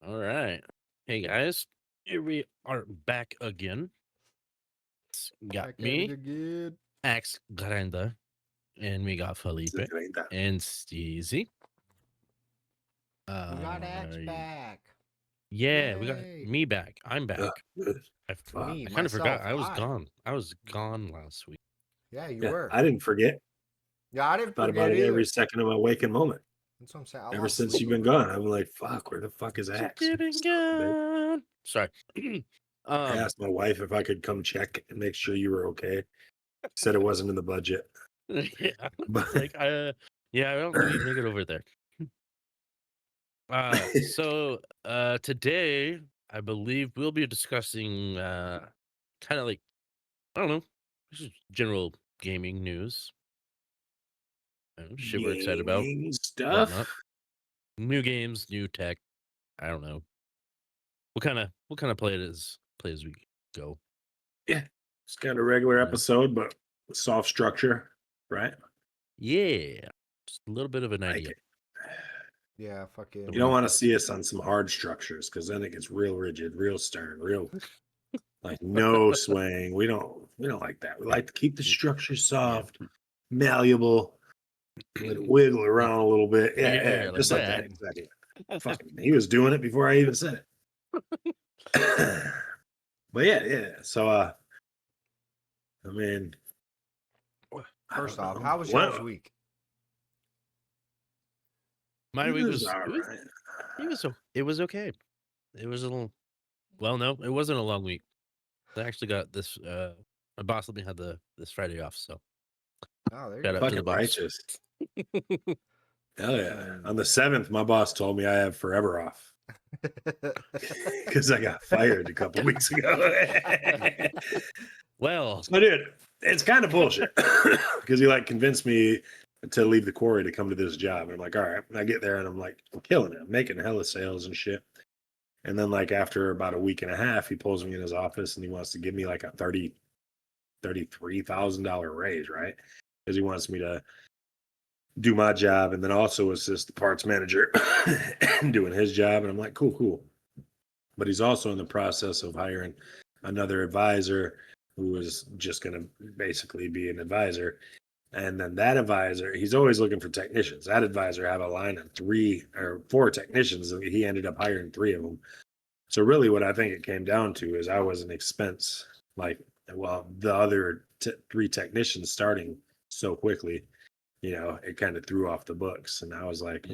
All right. Hey guys, here we are back again. Got Back at it me, again. Axe Granda, and we got Felipe and Steezy. We got Axe Uh, back. yeah, we got Yay. me back. I'm back. Me, I kind of forgot. myself, I was I. gone. I was gone last week. Yeah, you Yeah, were. I didn't forget. Yeah, I I didn't thought about forget it every either. second of my waking moment. That's what I'm saying. I Ever lost since sleep you've been over it. gone, I'm like, fuck, where the fuck is Axe? Getting Son of a bitch. gone. Sorry. I asked my wife if I could come check and make sure you were okay. She said it wasn't in the budget. Yeah, But it's like yeah, I don't think you can make it over there. Today I believe we'll be discussing kind of like I don't know, just general gaming news. Shit we're excited about, gaming whatnot. stuff. New games, new tech. I don't know. What kind of play as we go. Yeah, it's kind of a regular Yeah. episode, but with soft structure, right? Yeah. Just a little bit of an Like idea. it. Yeah, fucking. You don't want to see us on some hard structures because then it gets real rigid, real stern, real like no swaying. We don't like that. We like to keep the structure soft, malleable, let it wiggle around a little bit. Yeah, like just like that. that. Exactly. Fucking, he was doing it before I even said it. But yeah. So I mean, First off, know. how was Well, y'all's week? My it week was was all right. it was okay. It was a little well, no, it wasn't a long week. I actually got this my boss let me have this Friday off, so Oh, there you shout go. out to the Fucking boss. righteous. Hell yeah. Man. On the 7th, my boss told me I have forever off because I got fired a couple weeks ago. Well, So, dude, it's kind of bullshit because he like convinced me to leave the quarry to come to this job. And I'm like, all right. And I get there and I'm like, I'm killing it. I'm making hella sales and shit. And then like after about a week and a half, he pulls me in his office and he wants to give me like a $33,000 raise, right? Because he wants me to do my job and then also assist the parts manager doing his job. And I'm like, cool. But he's also in the process of hiring another advisor who is just going to basically be an advisor. And then that advisor, he's always looking for technicians. That advisor had a line of 3 or 4 technicians, and he ended up hiring 3 of them. So really what I think it came down to is I was an expense, like, well, the other 3 technicians starting so quickly, it kind of threw off the books. And I was like,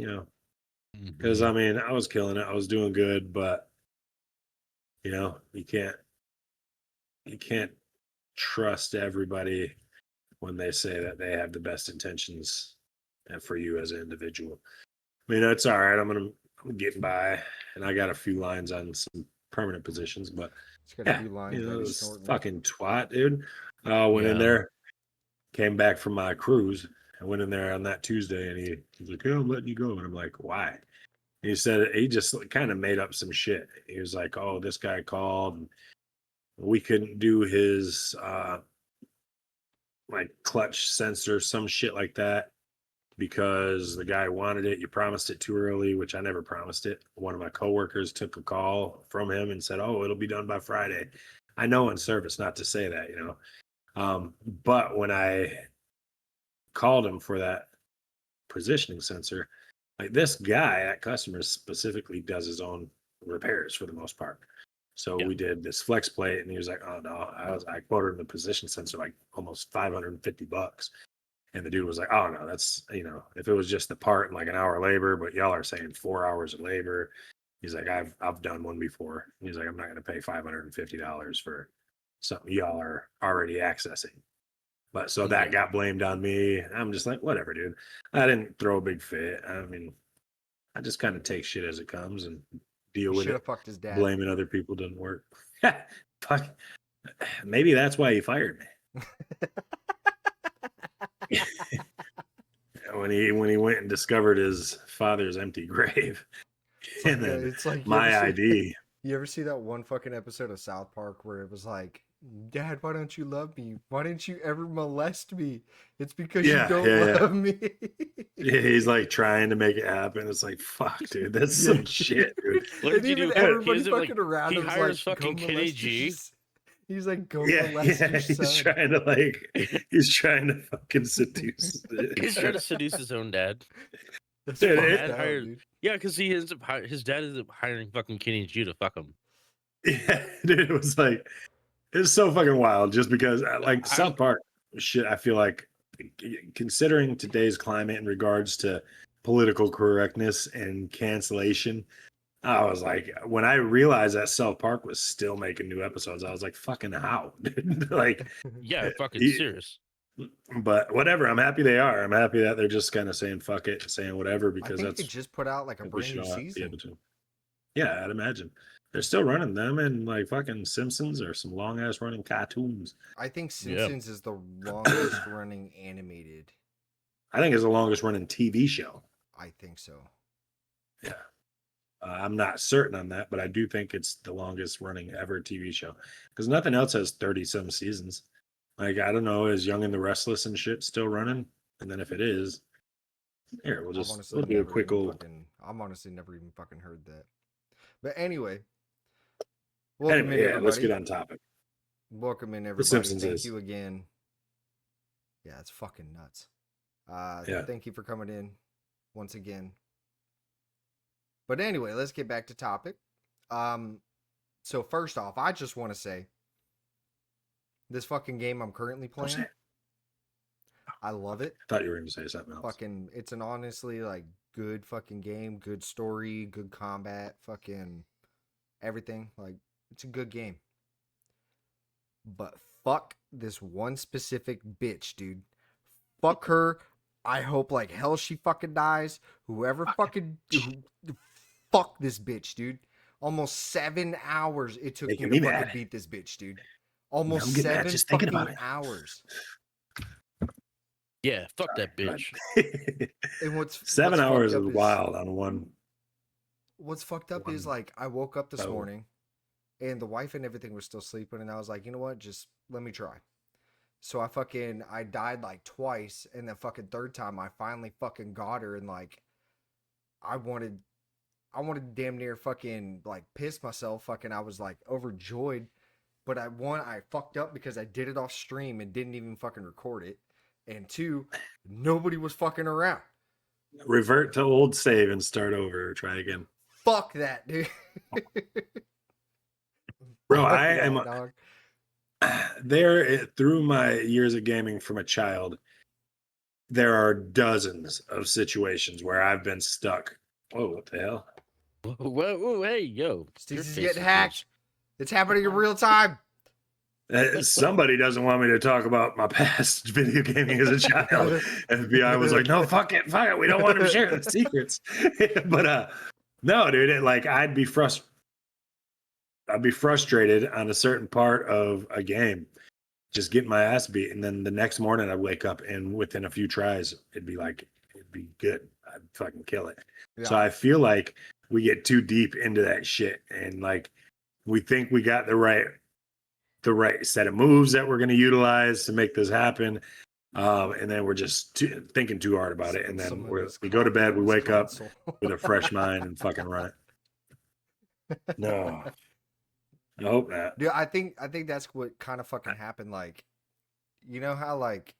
because I mean, I was killing it. I was doing good, but you can't trust everybody when they say that they have the best intentions for you as an individual. I mean, it's all right. I'm getting by, and I got a few lines on some permanent positions, but It's got a few lines that he's this snorting. fucking twat, dude. Went in there, came back from my cruise. I went in there on that Tuesday, and he's like, "Oh, I'm letting you go," and I'm like, "Why?" He said he just kind of made up some shit. He was like, "Oh, this guy called, and we couldn't do his like clutch sensor, some shit like that, because the guy wanted it. You promised it too early, which I never promised it. One of my coworkers took a call from him and said, "Oh, it'll be done by Friday." I know in service not to say that, but when I called him for that positioning sensor, like this guy at customers specifically does his own repairs for the most part. So we did this flex plate, and he was like, "Oh no," I quoted him the position sensor like almost $550, and the dude was like, "Oh no, that's if it was just the part and like an hour of labor, but y'all are saying 4 hours of labor." He's like, "I've done one before." He's like, "I'm not going to pay $550 for something y'all are already accessing." But so that got blamed on me. I'm just like, whatever, dude. I didn't throw a big fit. I mean, I just kind of take shit as it comes and deal with Should it. have fucked his dad. Blaming other people doesn't work. Fuck. Maybe that's why he fired me. when he went and discovered his father's empty grave, and then it's like my ID. You ever see that one fucking episode of South Park where it was like Dad, why don't you love me? Why didn't you ever molest me? It's because Yeah, you don't yeah, yeah. love me. Yeah, he's like trying to make it happen. It's like, fuck, dude, that's some shit, dude. What And did you do? even He everybody gives him, like, fucking around he him was hires like, go fucking Kenny molest G. your He's like, go Yeah, molest yeah, your he's son. trying to he's trying to fucking seduce. He's trying to seduce his own dad. That's Dude, fucked Dad up, hired- dude. Yeah, because he ends up his dad ends up hiring fucking Kenny G to fuck him. Yeah, dude, it was like it's so fucking wild. Just because, like I- South Park shit, I feel like considering today's climate in regards to political correctness and cancellation, I was like, when I realized that South Park was still making new episodes, I was like, fucking how? Dude? Like, Yeah, fucking he- serious. but whatever. I'm happy they are. I'm happy that they're just kind of saying fuck it, saying whatever I because think that's they just put out like a what we brand new should be able season. to. Yeah, I'd imagine they're still running them, and like fucking Simpsons or some long ass running cartoons. I think Yeah. Simpsons is the longest running animated. I think it's the longest running TV show. I think so. Yeah. I'm not certain on that, but I do think it's the longest running ever TV show because nothing else has 30 some seasons. Like, I don't know, is Young and the Restless and shit still running? And then if it is, here, I've honestly we'll do a never quick even old. fucking. I've honestly never even fucking heard that. But anyway, welcome Anyway, in, yeah, let's everybody. get on topic. Welcome in, everybody. Simpsons Thank is. you again. Yeah, it's fucking nuts. Yeah. Thank you for coming in once again. But anyway, let's get back to topic. So first off, I just want to say this fucking game I'm currently Don't say playing, it. I love it. I thought you were going to say something else. Fucking, it's an honestly like good fucking game, good story, good combat, fucking everything. Like, it's a good game. But fuck this one specific bitch, dude. Fuck her. I hope like hell she fucking dies. Whoever fucking fuck this bitch, dude. Almost 7 hours it took Making me me to fucking mad. beat this bitch, dude. Almost I'm getting mad 7 just thinking fucking about it. hours. Yeah, fuck that Sorry, bitch. And what's 7 fucked hours up is wild on one. What's fucked up is One like I woke up this bow. morning and the wife and everything was still sleeping, and I was like, you know what, just let me try. So I died like twice, and the fucking third time I finally fucking got her, and like I wanted damn near fucking like piss myself. Fucking I was like overjoyed, but I fucked up because I did it off stream and didn't even fucking record it, and two, nobody was fucking around. Revert to old save and start over. Try again. Fuck that, dude. Bro, Fuck I that, am dog. through my years of gaming from a child, there are dozens of situations where I've been stuck. Oh, what the hell? Whoa, hey, yo. your Steve's face getting is hacked. It's happening in real time. Somebody doesn't want me to talk about my past video gaming as a child. FBI was like, no, fuck it. We don't want to share the secrets. But no, dude, I'd be frustrated on a certain part of a game, just getting my ass beat. And then the next morning I'd wake up and within a few tries, it'd be good. I'd fucking kill it. Yeah. So I feel like we get too deep into that shit and like we think we got the right set of moves that we're going to utilize to make this happen. And then we're just thinking too hard about it. And then Someone we was go to bed, we calling wake up console. with a fresh mind and fucking run it. No, I hope not. Dude, I think that's what kind of fucking happened. Like, you know how like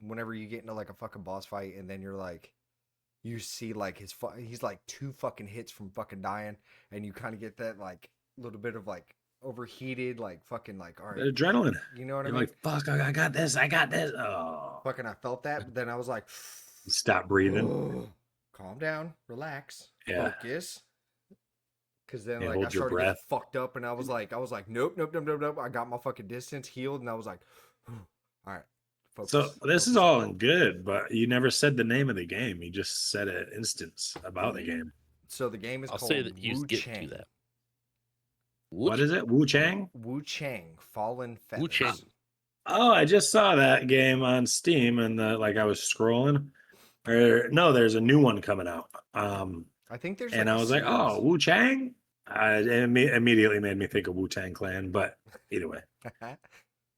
whenever you get into like a fucking boss fight and then you're like, you see like he's like 2 fucking hits from fucking dying, and you kind of get that like little bit of like overheated, like fucking like, all right, Adrenaline. you know what I You're mean? like, fuck, I got this. Oh, Fucking, I felt that, but then I was like, stop breathing. "Oh, calm down, relax, Yeah. focus." Because then Yeah, like I hold your started getting breath. fucked up, and I was like, nope. I got my fucking distance healed, and I was like, all right, focus. So this is focus. all good, but you never said the name of the game. You just said an instance about the game. So the game is I'll called say that you Wu get Chang. to that. What is it? Wu Chang? Wu Chang, Fallen Feathers. Wu Chang. Oh, I just saw that game on Steam and I was scrolling. Or no, there's a new one coming out. I think there's. And like I a was like, series. oh, Wu Chang? It immediately made me think of Wu-Tang Clan, but either way.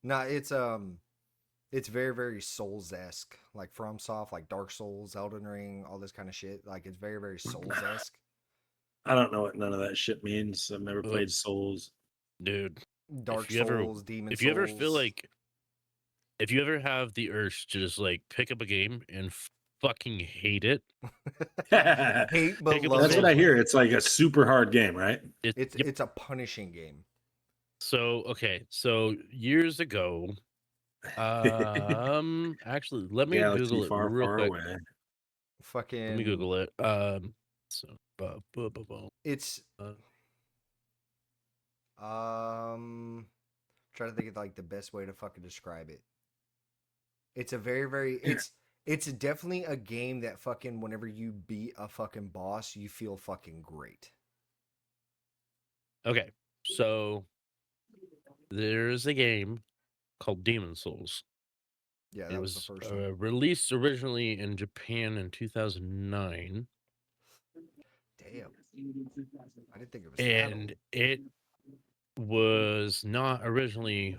No, it's very, very Souls-esque, like FromSoft, like Dark Souls, Elden Ring, all this kind of shit. Like it's very, very Souls-esque. I don't know what none of that shit means. I've never Oh, played Souls. dude. Dark If you ever, Souls, Demon if you ever feel Souls. like, if you ever have the urge to just like pick up a game and fucking hate it, That's Hate but pick up a love what it. I Souls hear. game. It's like a super hard game, right? It's Yep. it's a punishing game. So okay, so years ago, actually, let me Galaxy Google it far, real far quick. away. Let me Fucking Google it. So, it's uh, trying to think of like the best way to fucking describe it. It's a very, very it's definitely a game that fucking whenever you beat a fucking boss, you feel fucking great. okay, so there's a game called Demon Souls. Yeah, It that was the was first one. released originally in Japan in 2009, Damn. I didn't think it was that and old. it was not originally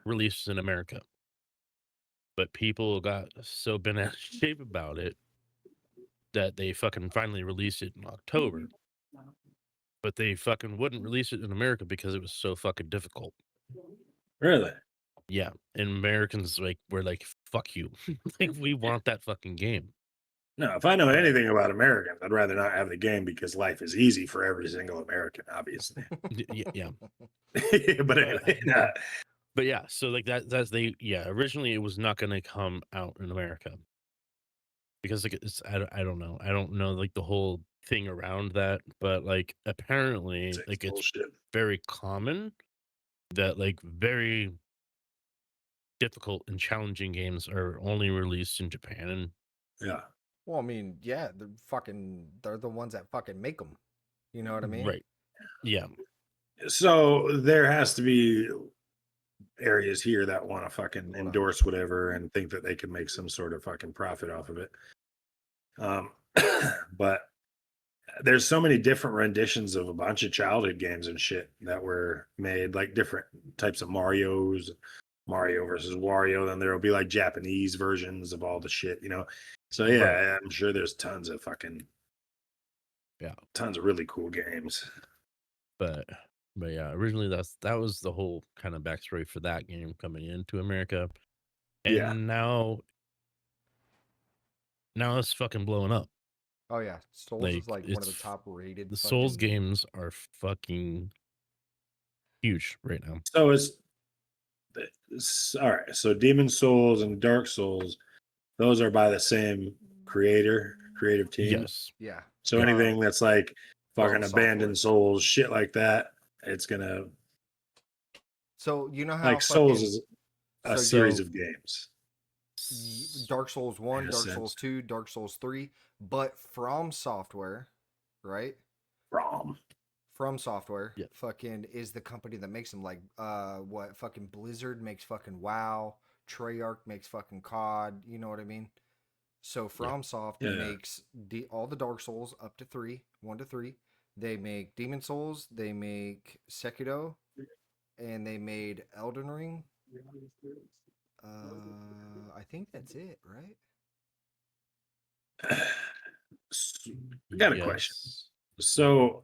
released in America. But people got so bent out of shape about it that they fucking finally released it in October. But they fucking wouldn't release it in America because it was so fucking difficult. Really? Yeah, and Americans like were like, "Fuck you!" Like we want that fucking game. No, if I know anything about Americans, I'd rather not have the game because life is easy for every single American, obviously. Yeah, But anyway, nah. but yeah. So like that's they yeah. Originally, it was not going to come out in America because like it's I don't know like the whole thing around that, but like apparently It's like it's bullshit. very common that like very difficult and challenging games are only released in Japan. And Yeah. Well, I mean, yeah, they're the ones that fucking make them. You know what I mean? right, yeah, So there has to be areas here that want to fucking Hold on. endorse whatever and think that they can make some sort of fucking profit off of it. But there's so many different renditions of a bunch of childhood games and shit that were made, like different types of Mario versus Wario. Then there will be like Japanese versions of all the shit, you know. So yeah, Right. I'm sure there's tons of really cool games. but yeah, originally that was the whole kind of backstory for that game coming into America, and Yeah. now it's fucking blowing up. Oh yeah, Souls Like is like one of the it's top rated. the Souls fucking... games are fucking huge right now. So all right. So Demon Souls and Dark Souls, those are by the same creative team. Yes. Yeah. So Yeah. anything that's like fucking From Abandoned Software. Souls, shit like that, it's gonna So you know how like Souls fucking is a so series yo, of games. Dark Souls In 1, a Dark sense. Souls 2, Dark Souls 3, but From Software, right? ROM. From Software, Yeah. fucking is the company that makes them. Like, what fucking Blizzard makes fucking WoW, Treyarch makes fucking COD. You know what I mean? So FromSoft Yeah. makes all the Dark Souls up to 1 to 3. They make Demon Souls, they make Sekiro, and they made Elden Ring. I think that's it, right? I got a question. So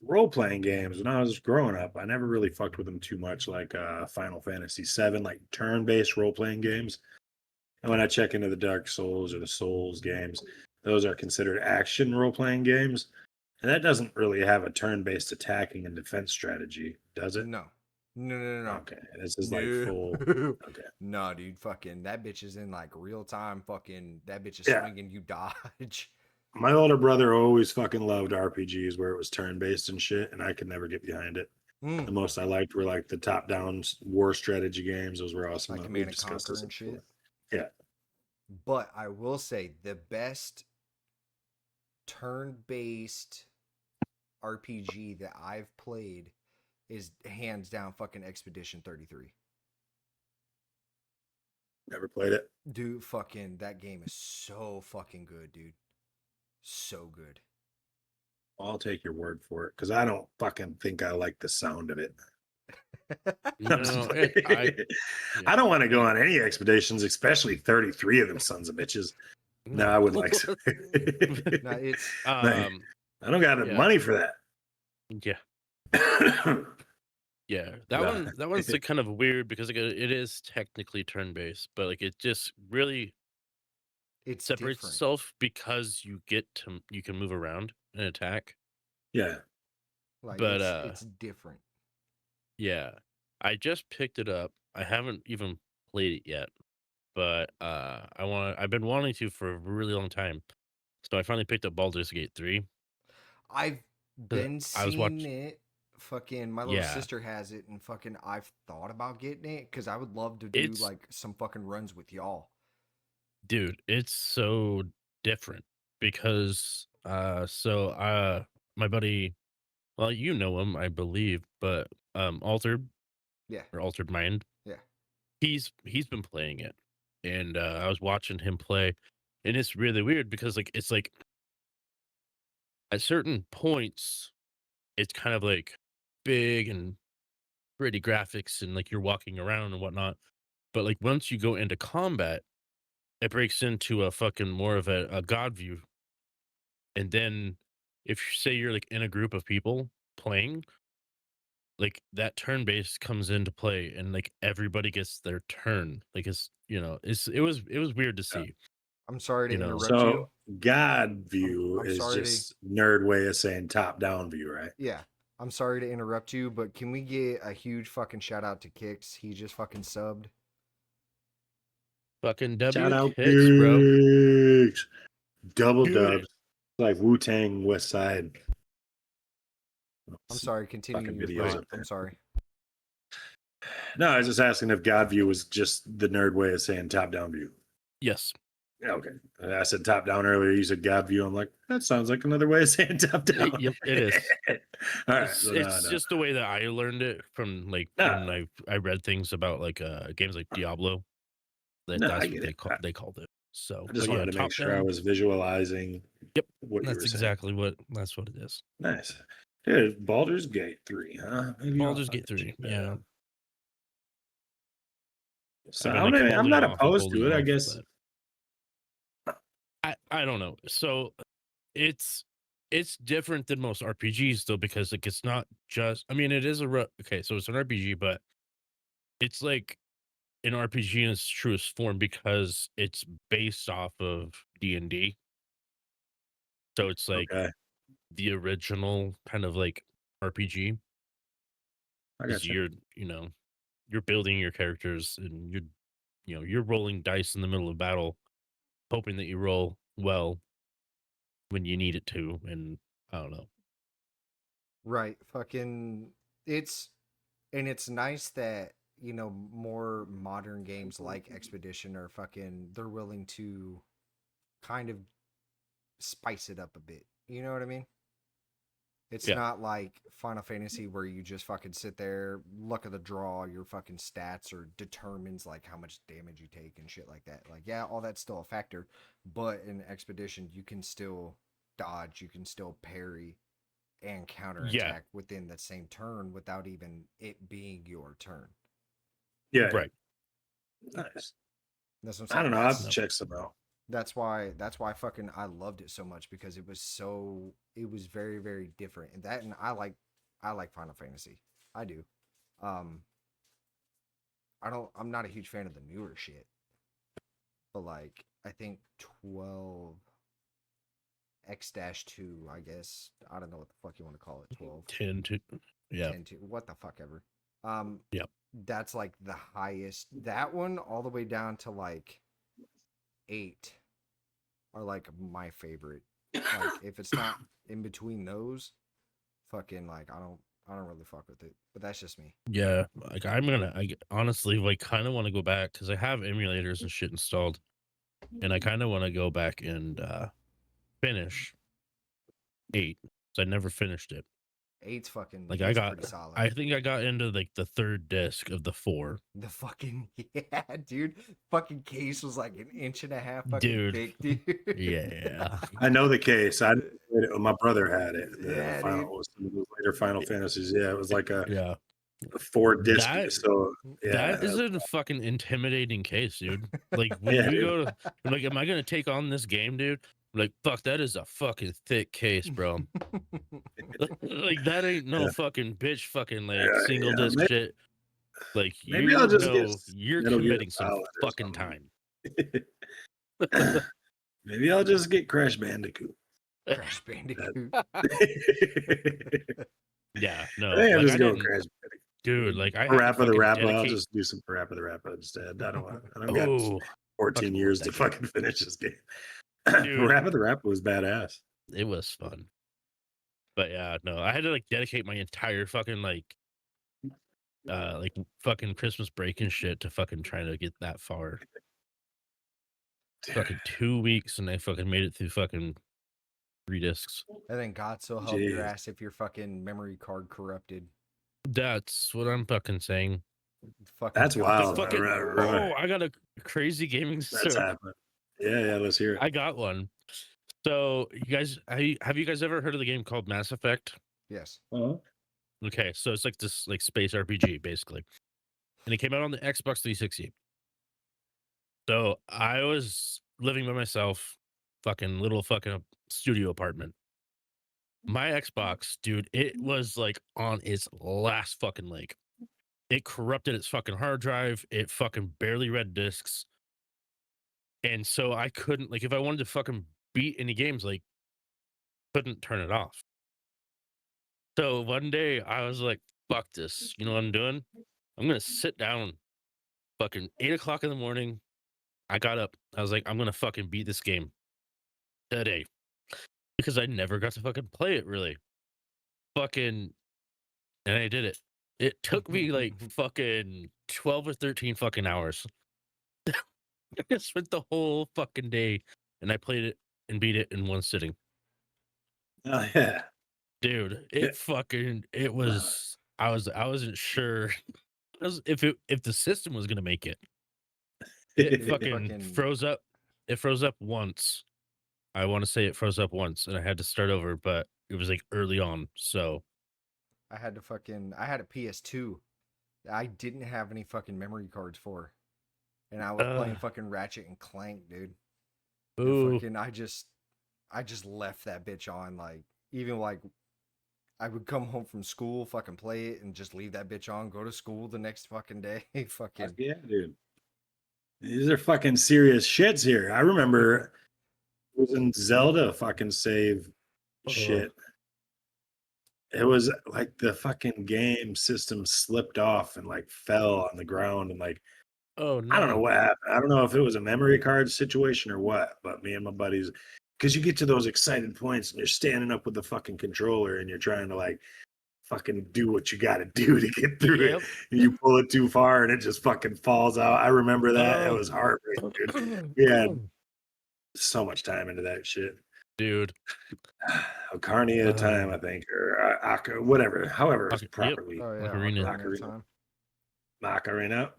role-playing games, when I was growing up, I never really fucked with them too much, like Final Fantasy VII, like turn-based role-playing games. And when I check into the Dark Souls or the Souls games, those are considered action role-playing games. And that doesn't really have a turn-based attacking and defense strategy, does it? No. No. Okay. This is like No. full. Okay. Nah, dude, fucking that bitch is in like real time. Fucking that bitch is Yeah. swinging, you dodge. My older brother always fucking loved RPGs where it was turn-based and shit, and I could never get behind it. The most I liked were like the top-down war strategy games. Those were awesome. Like We've Command and discussed Conquer this and shit. before. Yeah. But I will say the best turn-based RPG that I've played is hands down fucking Expedition 33. Never played it. Dude, fucking that game is so fucking good, dude. So good. I'll take your word for it because I don't fucking think I like the sound of it. I'm just No, playing. I I don't yeah, want to go on any expeditions, especially 33 of them sons of bitches. No, I would like to. No, it's Like, I don't got the yeah, money for that. yeah, yeah. Nah. That one's like kind of weird because like it is technically turn based, but like it just really it's separates different. itself because you can move around and attack. Yeah. Like But it's different. yeah, I just picked it up. I haven't even played it yet, but I've been wanting to for a really long time. So I finally picked up Baldur's Gate 3. I've 'Cause been I was seeing watching it. Fucking my little yeah, sister has it, and fucking I've thought about getting it because I would love to do it's like some fucking runs with y'all. dude, it's so different because my buddy, well, you know him, I believe, but Altered Yeah, or Altered Mind, yeah. he's been playing it, and I was watching him play, and it's really weird because like it's like at certain points it's kind of like big and pretty graphics and like you're walking around and whatnot, but like once you go into combat, it breaks into a fucking more of a god view. And then if you say you're like in a group of people playing, like that turn base comes into play and like everybody gets their turn. Like it was weird to Yeah. see, I'm sorry to you know. interrupt you. So God view I'm is sorry to just nerd way of saying top down view, right? yeah. I'm sorry to interrupt you, but can we get a huge fucking shout out to Kix? He just fucking subbed. Fucking Shout W out kicks, bro. Kicks. Double Do dubs. it. Like Wu Tang West Side. I'm sorry. Continue Fucking your videos thought. up there. I'm sorry. No, I was just asking if God view was just the nerd way of saying top down view. Yes. Yeah, okay. I said top down earlier. You said God view. I'm like, that sounds like another way of saying top down. Yep, it is. All right. So It's no. just the way that I learned it from like when No, I read things about like games like Diablo. no, I That's what get it. they called it. So, I just but yeah, wanted to make top sure I down. was visualizing Yep, what you that's were saying. exactly that's what it is. Nice. Dude, Baldur's Gate 3, huh? Maybe I'll Baldur's have Gate to check 3. that Yeah, out. So I've been like I'm holding not off and opposed holding to it. I off, guess but I don't know. So it's it's different than most RPGs though because like it's not just. I mean, it is okay. So it's an RPG, but it's like an RPG in its truest form because it's based off of D&D. So it's like okay. the original kind of like RPG I is got you. you're building your characters and you're rolling dice in the middle of battle, hoping that you roll well when you need it to. And I don't know. Right. Fucking it's and it's nice that, more modern games like Expedition are fucking they're willing to kind of spice it up a bit. You know what I mean? It's Yeah, not like Final Fantasy where you just fucking sit there, luck of the draw, your fucking stats or determines like how much damage you take and shit like that. Like, yeah, all that's still a factor, but in Expedition, you can still dodge, you can still parry and yeah, counterattack within the same turn without even it being your turn. Yeah, right. yeah. Nice. That's what I'm I saying. don't know. I'll have to No, check some out. That's why fucking I loved it so much because it was very, very different. And I like Final Fantasy. I do. Um I'm not a huge fan of the newer shit. But like I think 12 X-2, I guess. I don't know what the fuck you want to call it. 12, 10 to yeah, 10 2, what the fuck ever. Um yeah, that's like the highest. That one all the way down to like 8 are like my favorite. Like if it's not in between those, fucking like I don't really fuck with it. But that's just me. yeah. Like honestly like kind of want to go back because I have emulators and shit installed, and I kind of want to go back and finish 8 because I never finished it. Eight's fucking. Like Eight's pretty solid. I think I got into like the third disc of the 4. The fucking yeah, dude. Fucking case was like 1.5 inches fucking Dude. thick, dude. Yeah. I know the case. My brother had it. The Yeah, final, some of those later Final Fantasies. Yeah, it was like a Yeah. 4-disc. That- So yeah, That is a fucking intimidating case, dude. Like when Yeah, you dude. go to like, am I gonna take on this game, dude? Like, fuck, that is a fucking thick case, bro. Like that ain't no Yeah. fucking bitch fucking like Yeah, single yeah, disc maybe- shit. Like maybe you I'll just get know you're Metal Gear committing some Solid or fucking something. time. Maybe I'll just get Crash Bandicoot. Crash Bandicoot. Yeah, no. I think I'll Like, just I go with didn't- Crash Bandicoot. dude, like I had to Parappa the fucking Rapper. I'll dedicate- just do some Parappa the Rapper instead. I don't got Oh, 14 fucking years love to that game. fucking finish this game. Dude. Parappa the Rapper was badass. it was fun. But yeah, no, I had to like dedicate my entire fucking like fucking Christmas break and shit to fucking trying to get that far. Fucking 2 weeks and I fucking made it through fucking 3 discs. And then God so help your Jeez. ass if your fucking memory card corrupted. That's what I'm fucking saying. Fucking That's God wild. so Fucking, help your ass. Right. I got a crazy gaming That's story. happening. Yeah, let's hear it. I got one. So you guys, have you guys ever heard of the game called Mass Effect? Yes. Uh-huh. Okay, so it's like this like space RPG basically, and it came out on the Xbox 360. So I was living by myself, fucking little fucking studio apartment. My Xbox, dude, it was like on its last fucking leg. It corrupted its fucking hard drive. It fucking barely read discs. And so I couldn't, like, if I wanted to fucking beat any games, like, couldn't turn it off. So one day I was like, fuck this. You know what I'm doing? I'm going to sit down fucking 8 o'clock in the morning. I got up. I was like, I'm going to fucking beat this game today. Because I never got to fucking play it really. Fucking, and I did it. It took me like fucking 12 or 13 fucking hours. I spent the whole fucking day and I played it and beat it in one sitting. Oh yeah. Dude, Yeah. it was I wasn't sure if the system was gonna make it. It fucking froze up. It froze up once. I want to say it froze up once and I had to start over, but it was like early on. So I had a PS2 that I didn't have any fucking memory cards for. And I was playing fucking Ratchet and Clank, dude. And ooh, fucking I just left that bitch on, like, even like I would come home from school, fucking play it, and just leave that bitch on, go to school the next fucking day. Fucking Yeah, dude. These are fucking serious shits here. I remember using Zelda fucking save shit. It was like the fucking game system slipped off and like fell on the ground and like oh no. I don't know what happened. I don't know if it was a memory card situation or what, but me and my buddies, because you get to those excited points and you're standing up with the fucking controller and you're trying to like fucking do what you got to do to get through Yep. it. And you pull it too far and it just fucking falls out. I remember that. It Oh. was heartbreaking, dude. Yeah. So much time into that shit. Dude. Ocarina of Time, I think, or whatever, however it's Yep. properly. oh yeah, Ocarina. Ocarina of Time. Macarena.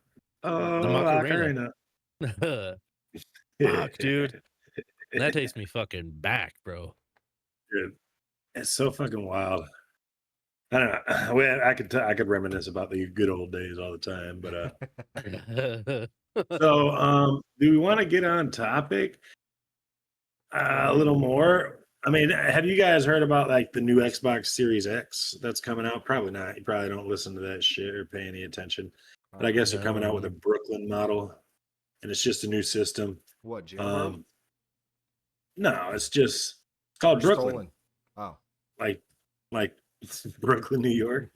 Oh, The Macarena. Macarena. Fuck, dude. That takes me fucking back, bro. Dude, it's so fucking wild. I don't know. Well, I could reminisce about the good old days all the time, but so do we want to get on topic a little more? I mean, have you guys heard about like the new Xbox Series X that's coming out? Probably not. You probably don't listen to that shit or pay any attention. But I guess they're coming out with a Brooklyn model, and it's just a new system. What, jailbroken? No, it's called Or Brooklyn. stolen? Oh. Like Brooklyn, New York.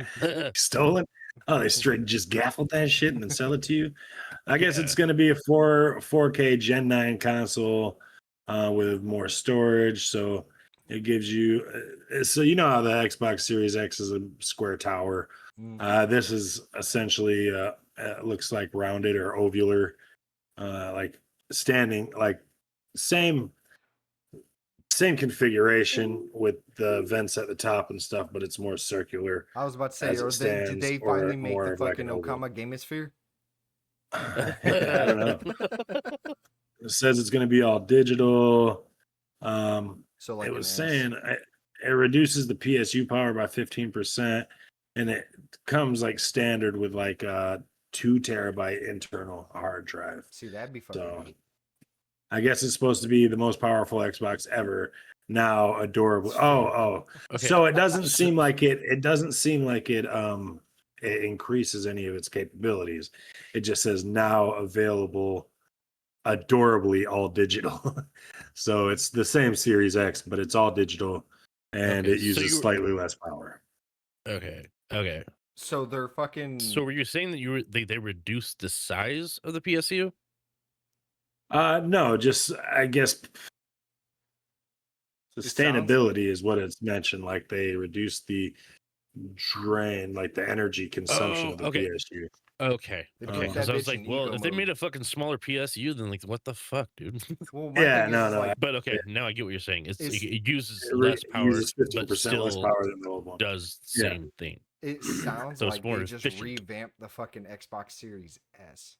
Stolen? Oh, they straight just gaffled that shit and then sell it to you. I guess it's going to be a 4K Gen 9 console with more storage. So it gives you, so you know how the Xbox Series X is a square tower. This is essentially looks like rounded or ovular, like standing, like same same configuration with the vents at the top and stuff, but it's more circular. I was about to say, As it did stands, they or finally make more the of like fucking an oval. Okama Gamesphere? I don't know. It says it's going to be all digital. So like It an was S. saying it reduces the PSU power by 15%, and it comes like standard with like a 2 terabyte internal hard drive. See, that'd be fucking So neat. I guess it's supposed to be the most powerful Xbox ever. Now adorable. Oh. Okay. So it doesn't seem like it. It doesn't seem like it increases any of its capabilities. It just says now available adorably all digital. So it's the same Series X, but it's all digital and Okay, it so uses you- slightly less power. Okay. So they're fucking. So were you saying that they reduced the size of the PSU? No, just I guess sounds- sustainability is what it's mentioned. Like they reduced the drain, like the energy consumption of the okay. PSU. Okay. They Okay. put Because that I was bitch like, in well, eco if they made mode. a fucking smaller PSU, then like, what the fuck, dude? Well, my Yeah, thing no, is, no. like, But okay, now I get what you're saying. It uses It less power, uses 15% but less still power than the old one. does the Yeah. same thing. it sounds So it's like more they just efficient. revamped the fucking Xbox Series S.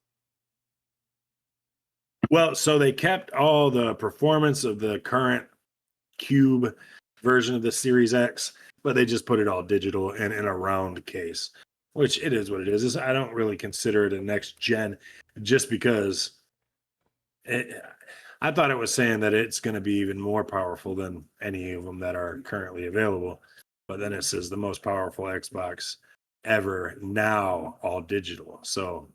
Well, so they kept all the performance of the current cube version of the Series X, but they just put it all digital and in a round case, which it is what it is. I don't really consider it a next gen just because I thought it was saying that it's going to be even more powerful than any of them that are currently available. But then it says the most powerful Xbox ever now, all digital. So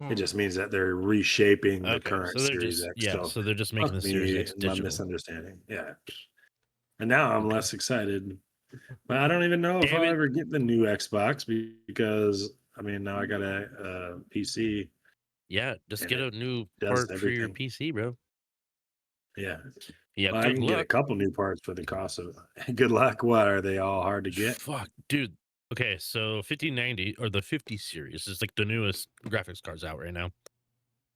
it just means that they're reshaping the Okay, current so they're Series just X. So so they're just making the Series X my digital. misunderstanding. Yeah. And now I'm Okay. less excited. But I don't even know if Damn I'll it. ever get the new Xbox because I mean now I got a PC. Yeah, just And get it a new does part for your everything. PC, bro. Yeah. Yeah, Well, I good can get a luck. couple new parts for the cost of good luck. What are they all hard to get? Fuck, dude. Okay, so 5090 or the 50 series is like the newest graphics cards out right now.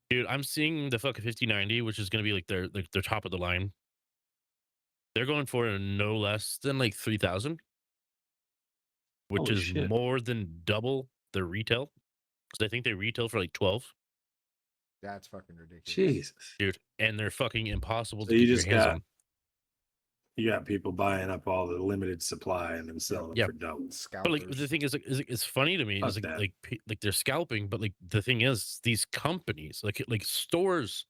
Dude, I'm seeing the fucking 5090, which is gonna be like their top of the line. They're going for no less than like 3,000, which Holy is shit. more than double the retail. Because I think they retail for like 12, That's fucking ridiculous. Jesus. dude, and they're fucking impossible So to you get your just hands got on. you got people buying up all the limited supply and then selling Yeah. them for double. But like the Scalpers. thing is, like, it's funny to me is Fuck like that. like they're scalping, but like the thing is, these companies like stores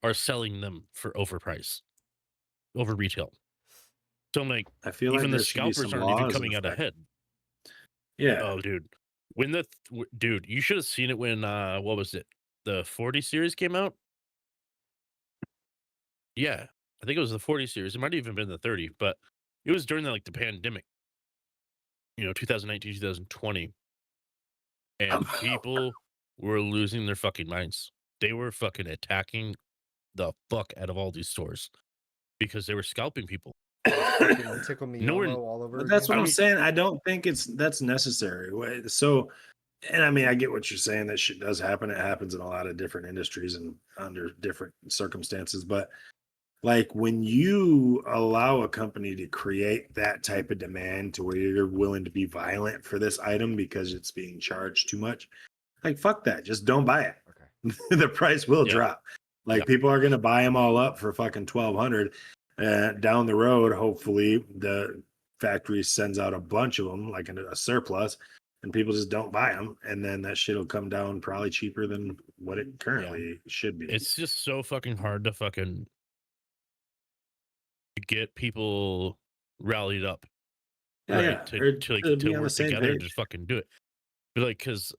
are selling them for overprice, over retail. So I'm like, I feel like even the there should be scalpers some aren't even laws in coming out effect. ahead. Yeah. Oh, dude, when dude, you should have seen it when what was it? The 40 series came out. Yeah, I think it was the 40 series. It might have even been the 30, but it was during the pandemic. 2019, 2020, and people were losing their fucking minds. They were fucking attacking the fuck out of all these stores because they were scalping people. Fucking tickle me No one- elmo all over But that's again. what I I'm mean- saying. I don't think that's necessary. So, and I mean, I get what you're saying. That shit does happen. It happens in a lot of different industries and under different circumstances. But like when you allow a company to create that type of demand to where you're willing to be violent for this item because it's being charged too much, like fuck that. Just don't buy it. Okay. The price will Yeah. drop. Like Yeah. people are gonna buy them all up for fucking 1,200. Down the road, hopefully the factory sends out a bunch of them, like a surplus, and people just don't buy them, and then that shit will come down probably cheaper than what it currently should be. It's just so fucking hard to fucking get people rallied up, right? To Or to be on the work same together and page. just fucking do it. But like, because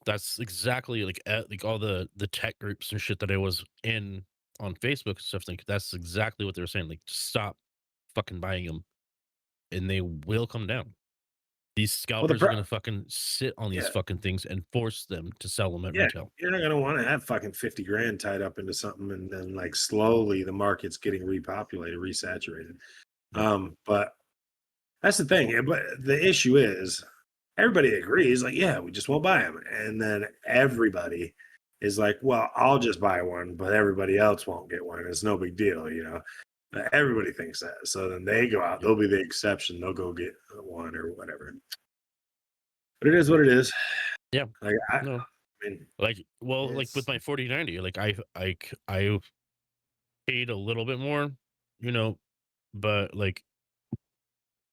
that's exactly like all the tech groups and shit that I was in on Facebook and stuff. Like that's exactly what they were saying. Like, stop fucking buying them, and they will come down. These scalpers are pro- gonna fucking sit on these Yeah. fucking things and force them to sell them at Yeah, retail. you're not gonna want to have fucking 50 grand tied up into something, and then like slowly the market's getting repopulated, resaturated. But that's the thing. But the issue is everybody agrees, like, yeah, we just won't buy them. And then everybody is like, well, I'll just buy one, but everybody else won't get one. It's no big deal, Everybody thinks that. So then they go out. They'll be the exception. They'll go get one or whatever. But it is what it is. Yeah. Like I No. mean, Like, well, like It's with my 4090, like I paid a little bit more, you know, but like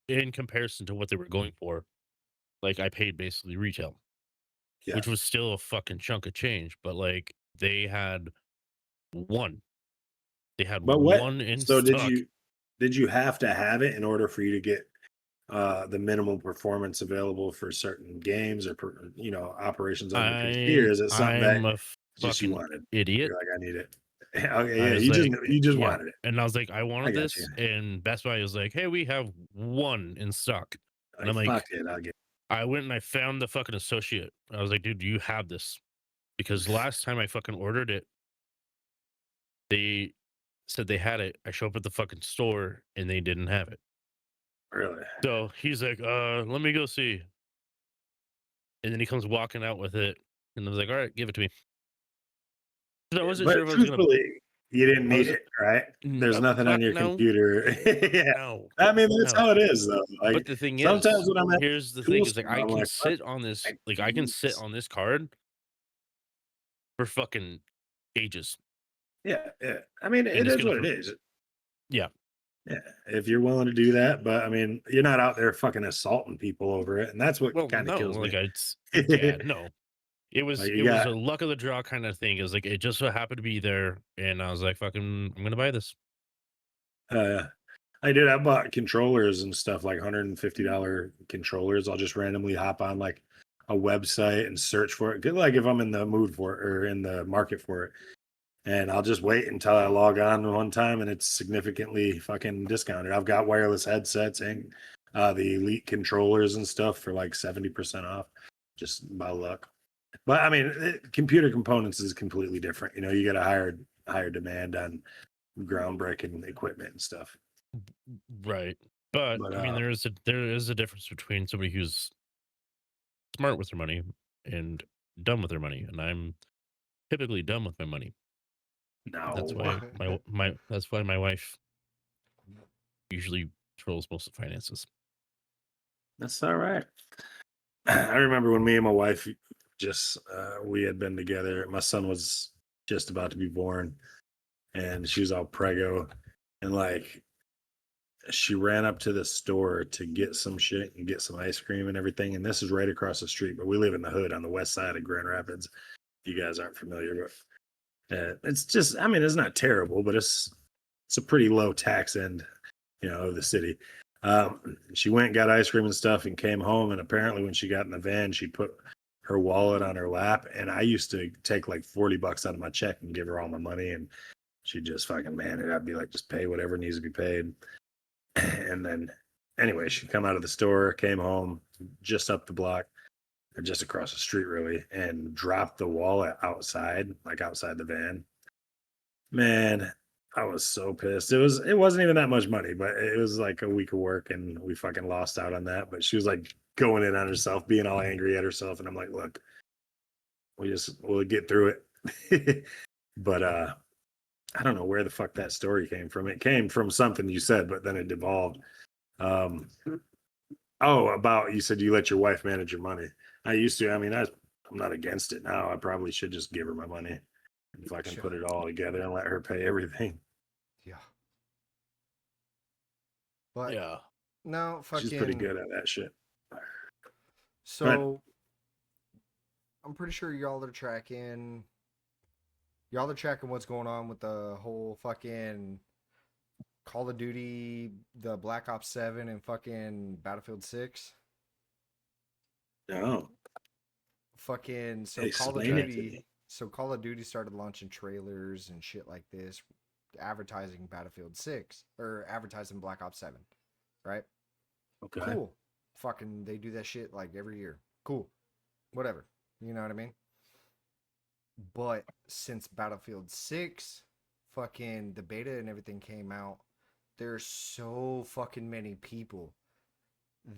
in comparison to what they were going for, like I paid basically retail, yeah. which was still a fucking chunk of change. But like they had one, they had But what? one in So stock. did you have to have it in order for you to get the minimum performance available for certain games or operations on your PC, or is it something that I'm a just you fucking wanted? idiot. You're like, I need it. Okay, I yeah, was like, you just yeah. wanted it. And I was like, I I wanted got this. you. And Best Buy was like, hey, we have one in stock. And Like, I'm fuck like, it, I'll get I went and I found the fucking associate. I was like, dude, do you have this? Because last time I fucking ordered it, they said they had it. I show up at the fucking store and they didn't have it. really. So he's like, let me go see. And then he comes walking out with it. And I was like, all right, give it to me. 'Cause I wasn't But sure if I was gonna truthfully, you didn't I need was it, right? There's no, nothing on your no, computer. Yeah. no, I mean, that's no. how it is, though. But Like the thing sometimes is, when I'm at here's the tool thing is like store, I I'm can like, fuck, sit on this, I like can I can use sit this. on this card for fucking ages. Yeah, yeah. I mean, And it it's is gonna what it is. yeah. Yeah, if you're willing to do that, but I mean, you're not out there fucking assaulting people over it, and that's what Well, kind of no, kills me. like it's yeah, no. Like It you was got, a luck of the draw kind of thing. It was like it just so happened to be there, and I was like, "Fucking, I'm gonna buy this." uh, I did. I bought controllers and stuff like $150 controllers. I'll just randomly hop on like a website and search for it. Like if I'm in the mood for it or in the market for it, and I'll just wait until I log on one time and it's significantly fucking discounted. I've got wireless headsets and the Elite controllers and stuff for like 70% off, just by luck. But I mean, computer components is completely different. You know, you get a higher demand on groundbreaking equipment and stuff. Right. But But I mean, there is a difference between somebody who's smart with their money and dumb with their money, and I'm typically dumb with my money. That's no, why that's why my wife usually controls most of the finances. that's all right. I remember when me and my wife just we had been together. My son was just about to be born, and she was all preggo, and like she ran up to the store to get some shit and get some ice cream and everything. And this is right across the street, but we live in the hood on the west side of Grand Rapids. You guys aren't familiar with. It's just, I mean, it's not terrible, but it's a pretty low tax end, of the city. She went and got ice cream and stuff and came home. And apparently, when she got in the van, she put her wallet on her lap. And I used to take like $40 out of my check and give her all my money, and she'd just fucking man it. I'd be like, just pay whatever needs to be paid. And then, anyway, she come out of the store, came home just up the block or just across the street, really, and dropped the wallet outside, like outside the van. Man, I was so pissed. It wasn't even that much money, but it was like a week of work, and we fucking lost out on that. But she was like going in on herself, being all angry at herself, and I'm like, look, we'll get through it. But I don't know where the fuck that story came from. It came from something you said, but then it devolved. Um, about you said you let your wife manage your money. I used to. I mean, I'm not against it now. I probably should just give her my money if I can Sure. put it all together and let her pay everything. Yeah. But Yeah. no, She's pretty fucking. good at that shit. So I'm pretty sure y'all are tracking. Y'all are tracking what's going on with the whole fucking Call of Duty, the Black Ops 7, and fucking Battlefield 6. No, Fucking so explain it to me. Call of Duty started launching trailers and shit like this, advertising Battlefield 6 or advertising Black Ops 7, right? Okay. Cool. Fucking they do that shit like every year. Cool. Whatever. You know what I mean? But since Battlefield 6 fucking the beta and everything came out, there's so fucking many people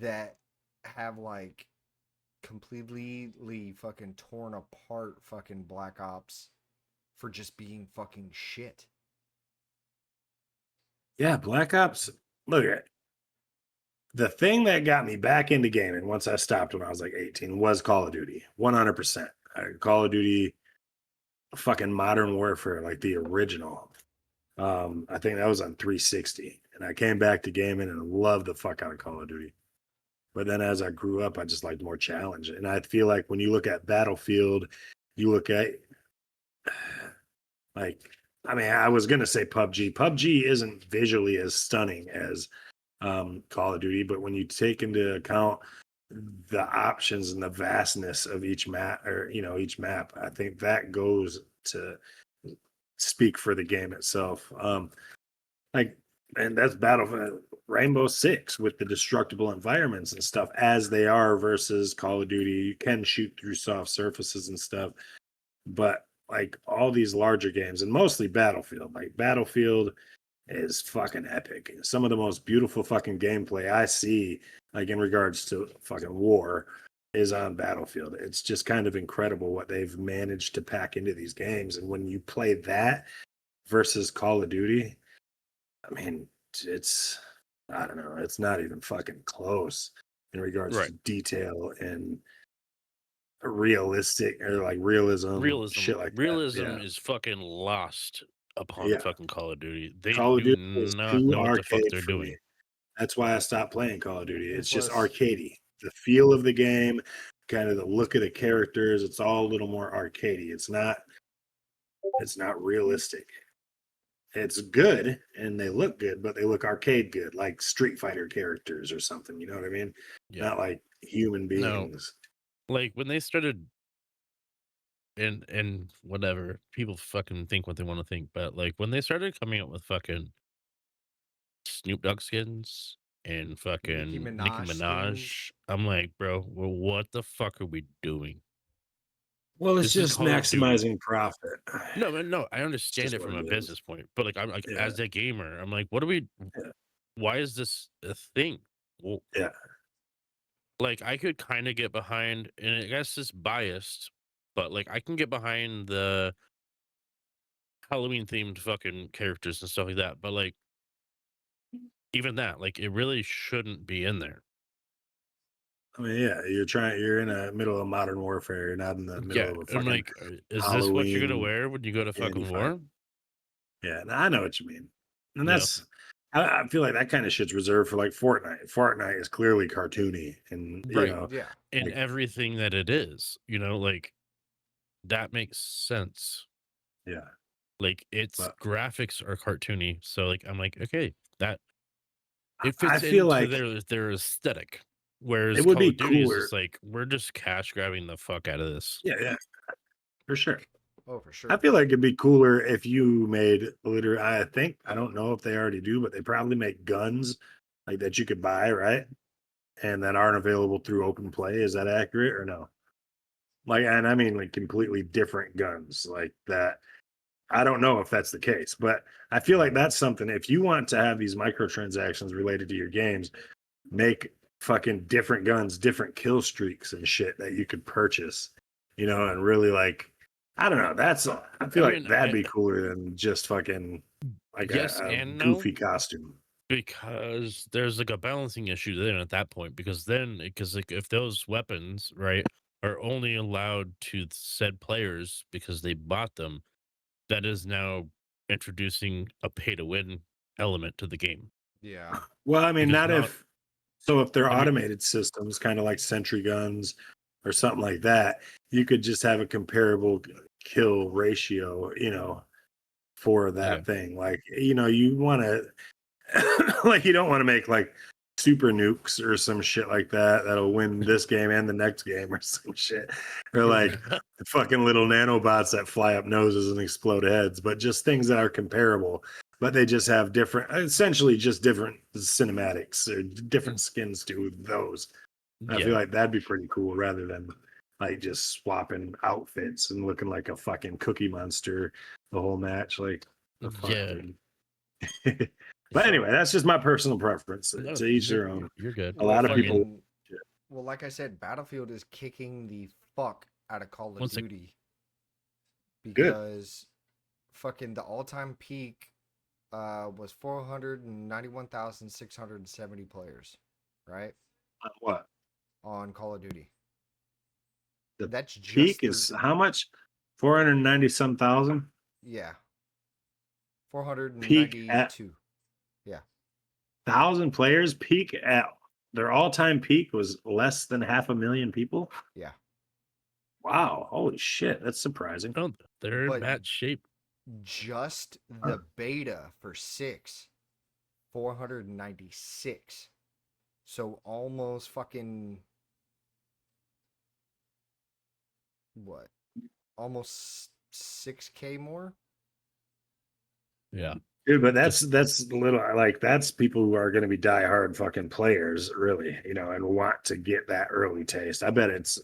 that have like completely fucking torn apart fucking Black Ops for just being fucking shit. Yeah, Black Ops. Look at the thing that got me back into gaming once I stopped when I was like 18 was Call of Duty. 100%. Call of Duty, fucking Modern Warfare, like the original. I think that was on 360. And I came back to gaming and loved the fuck out of Call of Duty. But then as I grew up, I just liked more challenge. And I feel like when you look at Battlefield, you look at like, I mean, I was gonna say PUBG. PUBG isn't visually as stunning as Call of Duty, but when you take into account the options and the vastness of each map, or each map, I think that goes to speak for the game itself. Like, and that's Battlefield Rainbow Six with the destructible environments and stuff as they are versus Call of Duty. You can shoot through soft surfaces and stuff, but like all these larger games and mostly Battlefield, like Battlefield is fucking epic. Some of the most beautiful fucking gameplay I see, like in regards to fucking war, is on Battlefield. It's just kind of incredible what they've managed to pack into these games. And when you play that versus Call of Duty, I mean, I don't know, it's not even fucking close in regards Right. to detail and realistic or like realism, shit like that. Realism Yeah. is fucking lost upon Yeah. fucking Call of Duty. They Call of do Duty is not too know what the fuck arcade they're for doing. me. That's why I stopped playing Call of Duty. It's just Plus- arcadey. The feel of the game, kind of the look of the characters, it's all a little more arcadey. It's not realistic. It's good and they look good, but they look arcade good, like Street Fighter characters or something. You know what I mean? Yeah. Not like human No. beings. Like when they started and whatever, people fucking think what they want to think, but like when they started coming up with fucking Snoop Dogg skins and fucking Nicki Minaj Minaj, skins. I'm like, bro, well, what the fuck are we doing? Well, it's This is just Call of Duty. maximizing profit. No, man, no, I understand just it from what a it is. business point, but like I'm like Yeah. as a gamer, I'm like, what are we? Yeah. Why is this a thing? Well, Yeah. like I could kind of get behind, and I guess it's biased, but like I can get behind the Halloween themed fucking characters and stuff like that. But like even that, like it really shouldn't be in there. I mean, yeah, you're in the middle of modern warfare. You're not in the middle Yeah, of a I'm fucking like, is this what you're gonna Halloween wear when you go to candy fucking fight. war? Yeah, no, I know what you mean. And Yeah. that's I feel like that kind of shit's reserved for like Fortnite. Fortnite is clearly cartoony and Right. Yeah. And like- everything that it is, like that makes sense. yeah. Like its But- graphics are cartoony, so like I'm like, okay, that it I fits feel into like their aesthetic. Whereas it would Call be of Duty is cooler. just like we're just cash grabbing the fuck out of this. Yeah, for sure. Oh, for sure. I feel like it'd be cooler if you made literally. I don't know if they already do, but they probably make guns like that you could buy, right? And that aren't available through open play. Is that accurate or no? Like, and I mean like completely different guns like that. I don't know if that's the case, but I feel like that's something. If you want to have these microtransactions related to your games, make fucking different guns, different kill streaks and shit that you could purchase, and really like, I don't know. I feel like mean, that'd be cooler than just fucking like Yes a and no. goofy costume. Because there's like a balancing issue then at that point, because like if those weapons, right, are only allowed to said players because they bought them, that is now introducing a pay to win element to the game. Yeah. Well, I mean, Because if they're I mean- automated systems, kind of like sentry guns or something like that, you could just have a comparable kill ratio, for that Yeah. thing. Like, you want to, like, you don't want to make like super nukes or some shit like that that'll win this game and the next game or some shit, or like fucking little nanobots that fly up noses and explode heads, but just things that are comparable. But they just have essentially just different cinematics or different skins to those. I feel like that'd be pretty cool rather than like just swapping outfits and looking like a fucking Cookie Monster the whole match. Like, the fuck, Yeah. dude. But anyway, that's just my personal preference. No, To each their own. You're good. A lot of fucking- people- Well, like I said, Battlefield is kicking the fuck out of Call of One sec. Duty because fucking the all-time peak was 491,670 players, right? What? On Call of Duty. The That's just peak is how much? 490 some thousand? yeah. Peak at 492. Yeah. 1,000 players? Peak at their all-time peak was less than 500,000 people? Yeah. Wow. Holy shit. That's surprising. Oh, they're in But bad shape. just the beta for 6, 496. So almost fucking what? Almost 6K more? Yeah. Dude, but that's little like that's people who are going to be diehard fucking players, really, and want to get that early taste. I bet this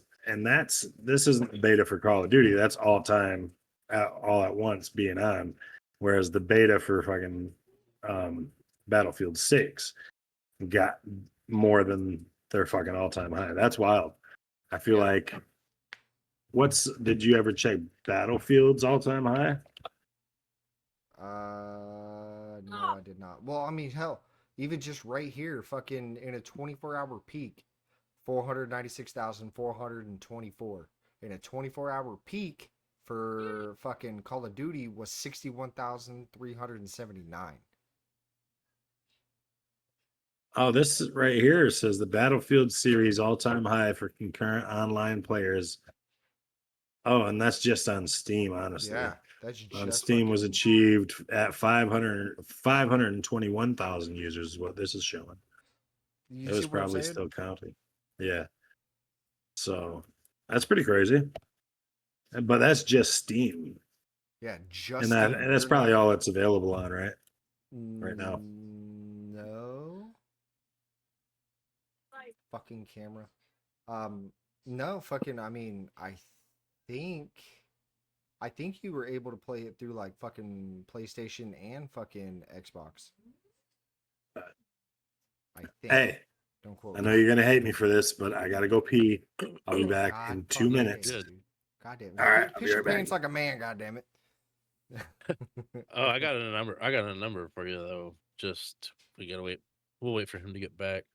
isn't the beta for Call of Duty. That's all time, all at once being on, whereas the beta for fucking Battlefield 6 got more than their fucking all time high. That's wild. I feel like, did you ever check Battlefield's all time high? No, I did not. Well, I mean, hell, even just right here, fucking in a 24-hour peak, 496,424. In a 24-hour peak for fucking Call of Duty was 61,379. Oh, this right here says the Battlefield series all-time high for concurrent online players. Oh, and that's just on Steam, honestly. Yeah, that's just On Steam was fucking- achieved at 521,000 users is what this is showing. You It see was what I'm probably saying? still counting. Yeah. So that's pretty crazy. But that's just Steam. Yeah, just And Steam. that's They're probably not- all it's available on, right? Right now. No. Fucking camera. No, fucking, I mean, think I think you were able to play it through like fucking PlayStation and fucking Xbox. I think. Hey, Don't quote I me. know you're gonna hate me for this, but I gotta go pee. I'll be back God in 2 fucking minutes. damn it, dude. God damn it. All right, I'll be Piss your right back. pants like a man, god damn it. Oh, I got a number. I got a number for you though. Just we gotta wait. We'll wait for him to get back.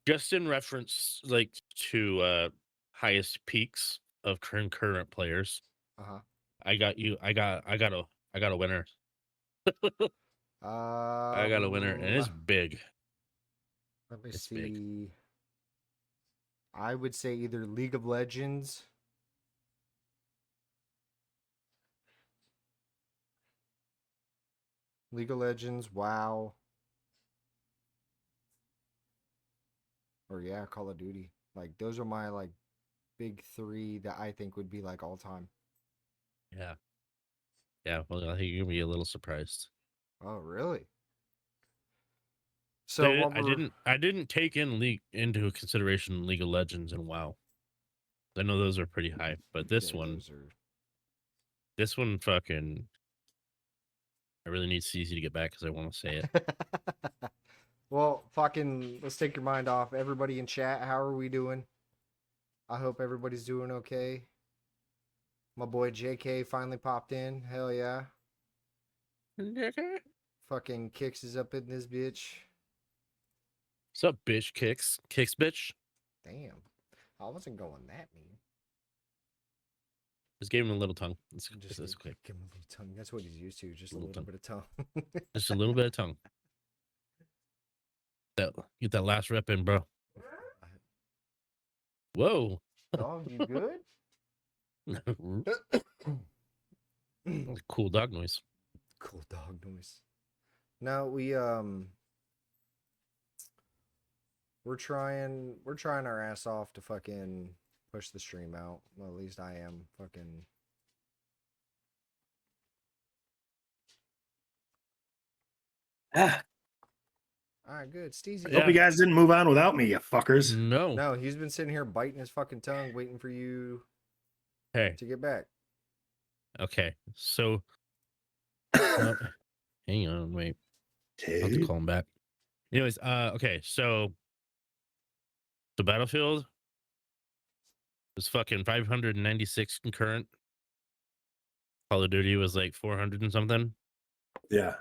Just in reference, like to highest peaks of concurrent players. Uh-huh. I got a winner. I got a winner, and it's big. Let me It's big. see. I would say either League of Legends. League of Legends, WoW. Or yeah, Call of Duty. Like those are my like big 3 that I think would be like all time. Yeah. Yeah. Well, I think you're gonna be a little surprised. Oh, really? So what I didn't take into consideration League of Legends and WoW. I know those are pretty high, but this one fucking I really need CZ to get back because I want to say it. Well, fucking let's take your mind off. Everybody in chat, how are we doing? I hope everybody's doing okay. My boy JK finally popped in. Hell yeah. Fucking Kicks is up in this bitch. What's up, bitch? Kicks, bitch. Damn. I wasn't going that mean. Just gave him a little tongue. It's Just okay. give him a little tongue. That's what he's used to. Just a Little little tongue. bit of tongue. Just a little bit of tongue. Get that last rep in, bro. Whoa. Dog, you good? Cool dog noise. Cool dog noise. No, we're trying our ass off to fucking push the stream out. Well, at least I am. Fucking Ah, all right, good. Steezy. I hope you guys didn't move on without me, you fuckers. No. No, he's been sitting here biting his fucking tongue, waiting for you Hey. to get back. Okay. So hang on, wait. I'll have to call him back. Anyways, okay, so the Battlefield was fucking 596 concurrent. Call of Duty was like 400 and something. Yeah.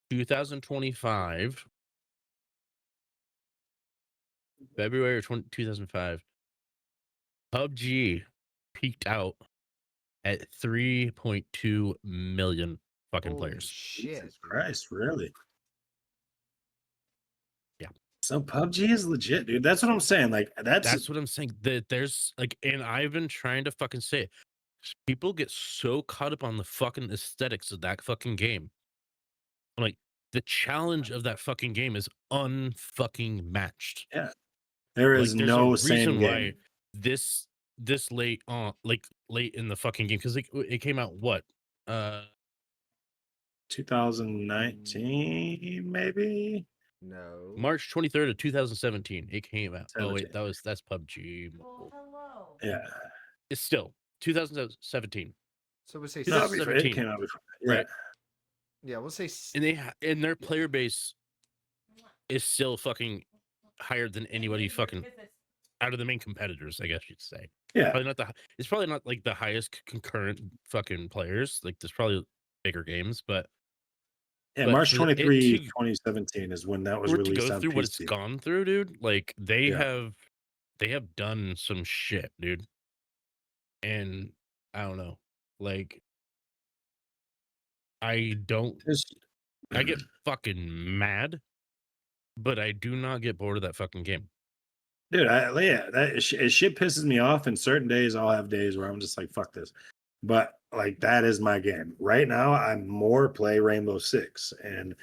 2025, February 2005, PUBG peaked out at 3.2 million fucking Holy players. shit, Jesus dude. Christ, really? Yeah. So PUBG is legit, dude. That's what I'm saying. Like That's what I'm saying. That there's like, and I've been trying to fucking say it. People get so caught up on the fucking aesthetics of that fucking game. Like the challenge of that fucking game is unfucking matched. there Like is there's a no same reason why game. this late on, like late in the fucking game, because it came out what 2019, maybe No. March 23rd of 2017. It came out. Oh 17. wait, that's PUBG Mobile. Yeah. It's still 2017. So we'll say No, That's before, it 17, came out before. Yeah. right? yeah, we'll say And their player base is still fucking higher than anybody fucking out of the main competitors, I guess you'd say. Yeah. Probably not it's probably not like the highest concurrent fucking players. Like there's probably bigger games, but Yeah. but March for 23, it 2017 is when that was for it to released go on through what it's PC. gone through, dude, like they Yeah. have done some shit, dude. And I don't know. Like I get fucking mad, but I do not get bored of that fucking game. Dude, shit pisses me off. And certain days, I'll have days where I'm just like, fuck this. But like, that is my game. Right now, I'm more play Rainbow Six. And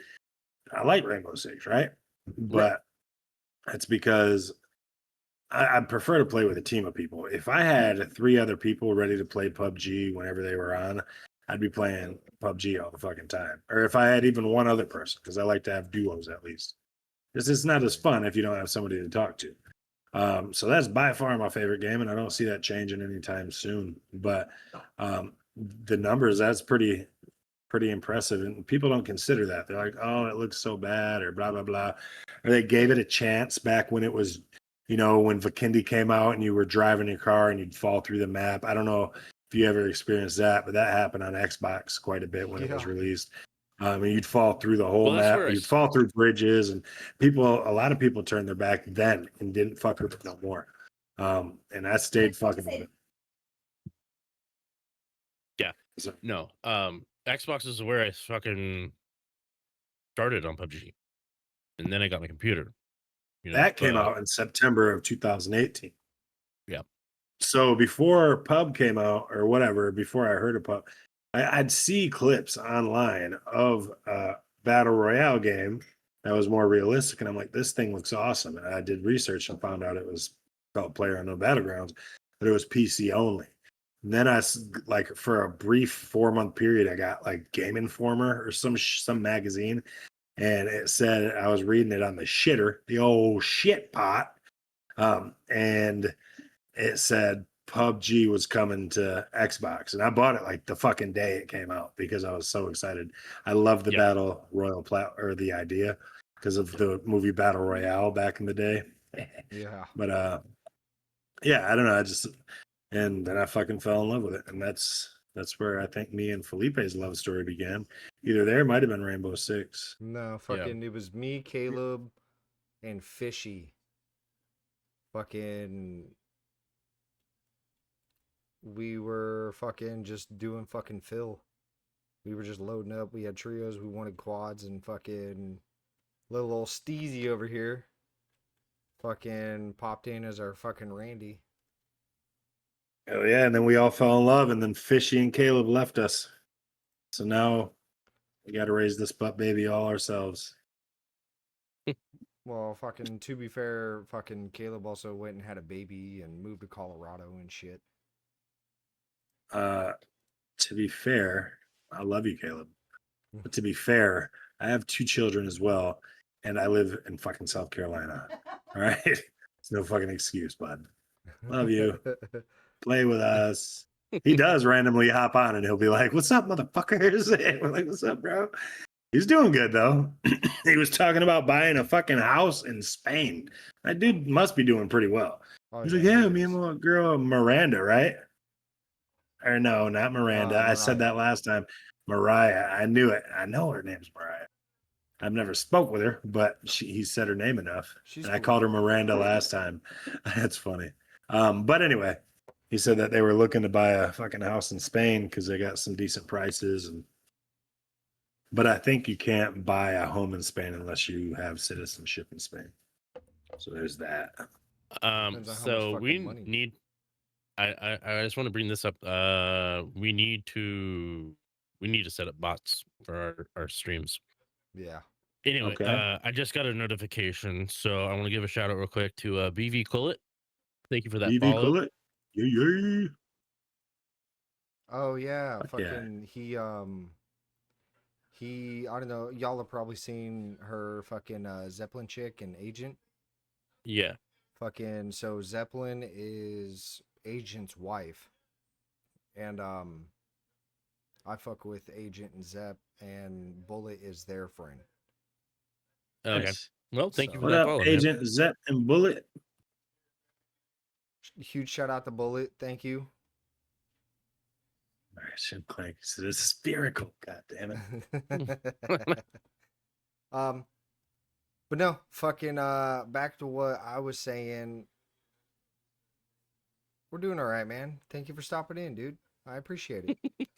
I like Rainbow Six, right? But that's because I prefer to play with a team of people. If I had 3 other people ready to play PUBG whenever they were on, I'd be playing PUBG all the fucking time. Or if I had even one other person, because I like to have duos at least. It's not as fun if you don't have somebody to talk to. So that's by far my favorite game, and I don't see that changing anytime soon. But the numbers, that's pretty impressive, and people don't consider that. They're like, "Oh, it looks so bad," or blah blah blah. Or they gave it a chance back when it was, when Vikendi came out and you were driving your car and you'd fall through the map. I don't know if you ever experienced that, but that happened on Xbox quite a bit when it was Yeah. released. And you'd fall through the whole Well, that's map. where You'd fall through bridges, and a lot of people turned their back then and didn't fuck with it no more. And I stayed fucking with it. Yeah. So, No. Xbox is where I fucking started on PUBG. And then I got my computer. that came out in September of 2018. Yeah. So before Pub came out or whatever, before I heard of Pub, I'd see clips online of a battle royale game that was more realistic, and I'm like, this thing looks awesome. And I did research and found out it was called PlayerUnknown Battlegrounds, but it was PC only. And then like for a brief 4-month period, I got like Game Informer or some magazine, and it said I was reading it on the shitter, the old shit pot, and it said PUBG was coming to Xbox, and I bought it like the fucking day it came out because I was so excited. I love the battle royal or the idea because of the movie Battle Royale back in the day. Yeah. But yeah, I don't know. And then I fucking fell in love with it, and that's where I think me and Felipe's love story began. Either there, might have been Rainbow Six. No, fucking it was me, Caleb, and Fishy. Fucking we were fucking just doing fucking fill. We were just loading up. We had trios, we wanted quads, and fucking little old Steezy over here fucking popped in as our fucking Randy. Oh yeah, and then we all fell in love, and then Fishy and Caleb left us. So now we got to raise this butt baby all ourselves. Well, fucking to be fair, fucking Caleb also went and had a baby and moved to Colorado and shit. To be fair, I love you, Caleb. But to be fair, I have 2 children as well, and I live in fucking South Carolina. All right, it's no fucking excuse, bud. Love you. Play with us. He does randomly hop on and he'll be like, "What's up, motherfuckers?" We're like, "What's up, bro?" He's doing good though. He was talking about buying a fucking house in Spain. That dude must be doing pretty well. Oh, He's yeah, like, "Yeah, he me is. and my girl Miranda, right?" Or no, not Miranda. I said Mariah. that last time. Mariah. I knew it. I know her name's Mariah. I've never spoke with her, but he said her name enough. She's And I cool. called her Miranda last time. That's funny. But anyway, he said that they were looking to buy a fucking house in Spain because they got some decent prices. But I think you can't buy a home in Spain unless you have citizenship in Spain. So there's that. Depends on how much So we fucking money. need. I just want to bring this up. We need to set up bots for our streams. Yeah. Anyway, Okay. I just got a notification, so I want to give a shout out real quick to BV Cullet. Thank you for that BV follow. Cullet. Yeah. Oh yeah, Fuck yeah. fucking he I don't know, y'all have probably seen her fucking Zeppelin chick and Agent. Yeah. Fucking so Zeppelin is Agent's wife. And I fuck with Agent and Zepp, and Bullet is their friend. Okay. Nice. Well, thank you So- for What that up, follow, man. Agent Zep and Bullet? Huge shout out to Bullet, thank you. All right, Shin Clank. So this is spherical. God damn it. But no, fucking back to what I was saying. We're doing all right, man. Thank you for stopping in, dude. I appreciate it.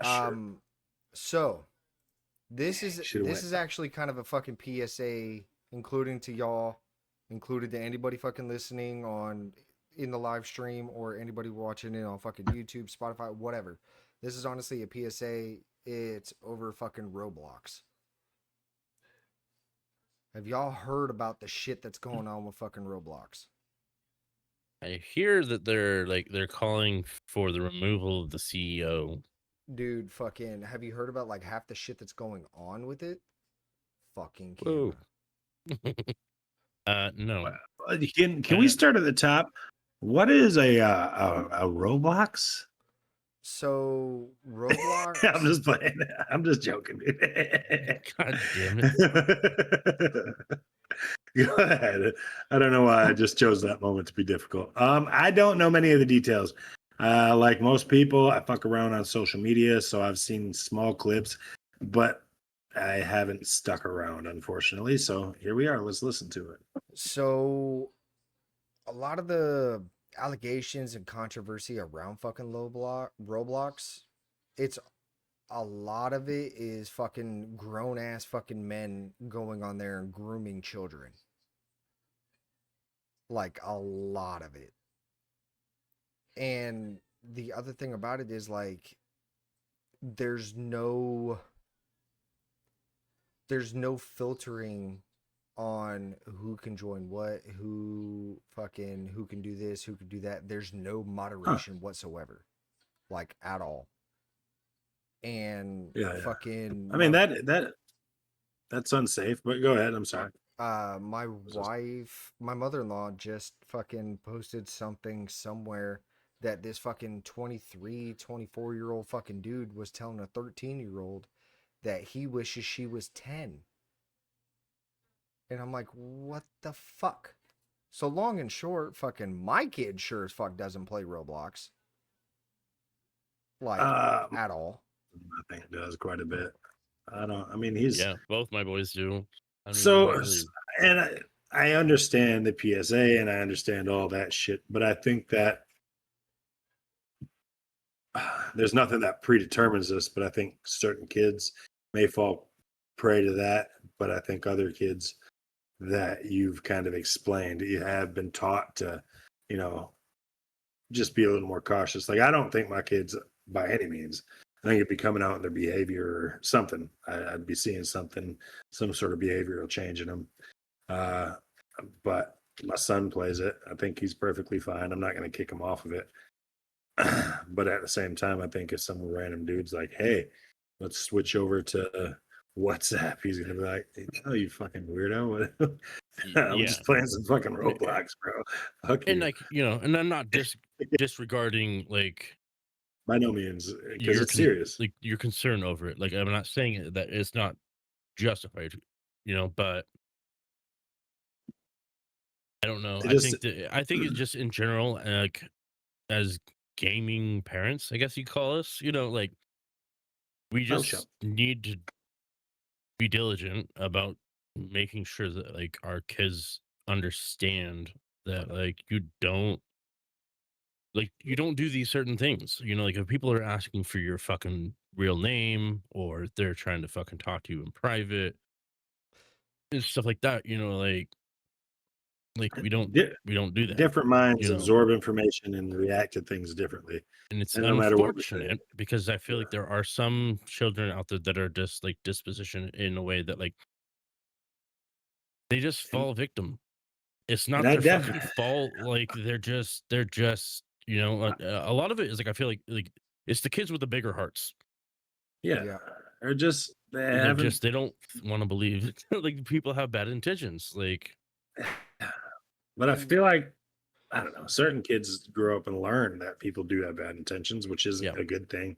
Sure. So this Should've went. is actually kind of a fucking PSA, including to y'all, included to anybody fucking listening on in the live stream or anybody watching it on fucking YouTube, Spotify, whatever. This is honestly a PSA. It's over fucking Roblox. Have y'all heard about the shit that's going on with fucking Roblox? I hear that they're calling for the removal of the CEO. Dude, fucking, have you heard about like half the shit that's going on with it? Fucking Whoa. camera. No. Can we start at the top? What is a Roblox? So Roblox. I'm just playing. I'm just joking. God damn it. Go ahead. I don't know why I just chose that moment to be difficult. I don't know many of the details. Like most people, I fuck around on social media, so I've seen small clips, but I haven't stuck around, unfortunately. So here we are. Let's listen to it. So a lot of the allegations and controversy around fucking Roblox, it's a lot of it is fucking grown ass fucking men going on there and grooming children. Like a lot of it. And the other thing about it is like there's no filtering on who can join what, who can do this, who can do that. There's no moderation whatsoever, like at all. And Yeah. fucking I mean that's unsafe, but go ahead. I'm sorry. my mother-in-law just fucking posted something somewhere that this fucking 23, 24-year-old fucking dude was telling a 13-year-old that he wishes she was 10. And I'm like, what the fuck? So long and short, fucking my kid sure as fuck doesn't play Roblox. Like, at all. I think it does quite a bit. I mean, he's Yeah, both my boys do. I mean, so, not really- and I understand the PSA and I understand all that shit, but I think that there's nothing that predetermines this, but I think certain kids may fall prey to that. But I think other kids that you've kind of explained, you have been taught to, just be a little more cautious. Like, I don't think my kids by any means, I think it'd be coming out in their behavior or something. I'd be seeing some sort of behavioral change in them. But my son plays it. I think he's perfectly fine. I'm not going to kick him off of it. But at the same time, I think if some random dude's like, hey, let's switch over to WhatsApp, he's going to be like, oh, you fucking weirdo. I'm just playing some fucking Roblox, bro. Fuck and you. like, and I'm not disregarding like By no means, because it's serious. like your concern over it. Like, I'm not saying that it's not justified, but I don't know. I think it's just in general, like as gaming parents, I guess you call us, like we just need to be diligent about making sure that like our kids understand that you don't do these certain things. Like if people are asking for your fucking real name or they're trying to fucking talk to you in private and stuff like that, like Di- we don't do that, Different minds you know. absorb information and react to things differently. And it's And no matter what we say. unfortunate because I feel Yeah. like there are some children out there that are just like dispositioned in a way that like they just And, fall victim. It's and not I their def fucking fault. Like they're just a lot of it is like I feel like it's the kids with the bigger hearts. yeah. Yeah. Or just they haven't They don't want to believe like people have bad intentions. Like but I feel like I don't know, certain kids grow up and learn that people do have bad intentions, which isn't yeah, a good thing.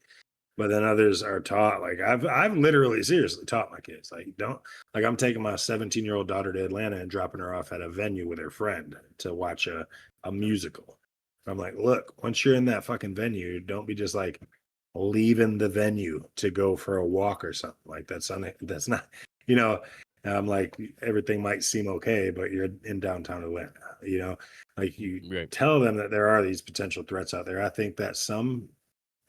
But then others are taught, like I've literally seriously taught my kids, like don't like I'm taking my 17-year-old daughter to Atlanta and dropping her off at a venue with her friend to watch a musical. I'm like, look, once you're in that fucking venue, don't be just like leaving the venue to go for a walk or something. Like that's not, you know. I'm like, everything might seem okay, but you're in downtown Atlanta, like you right. tell them that there are these potential threats out there. I think that some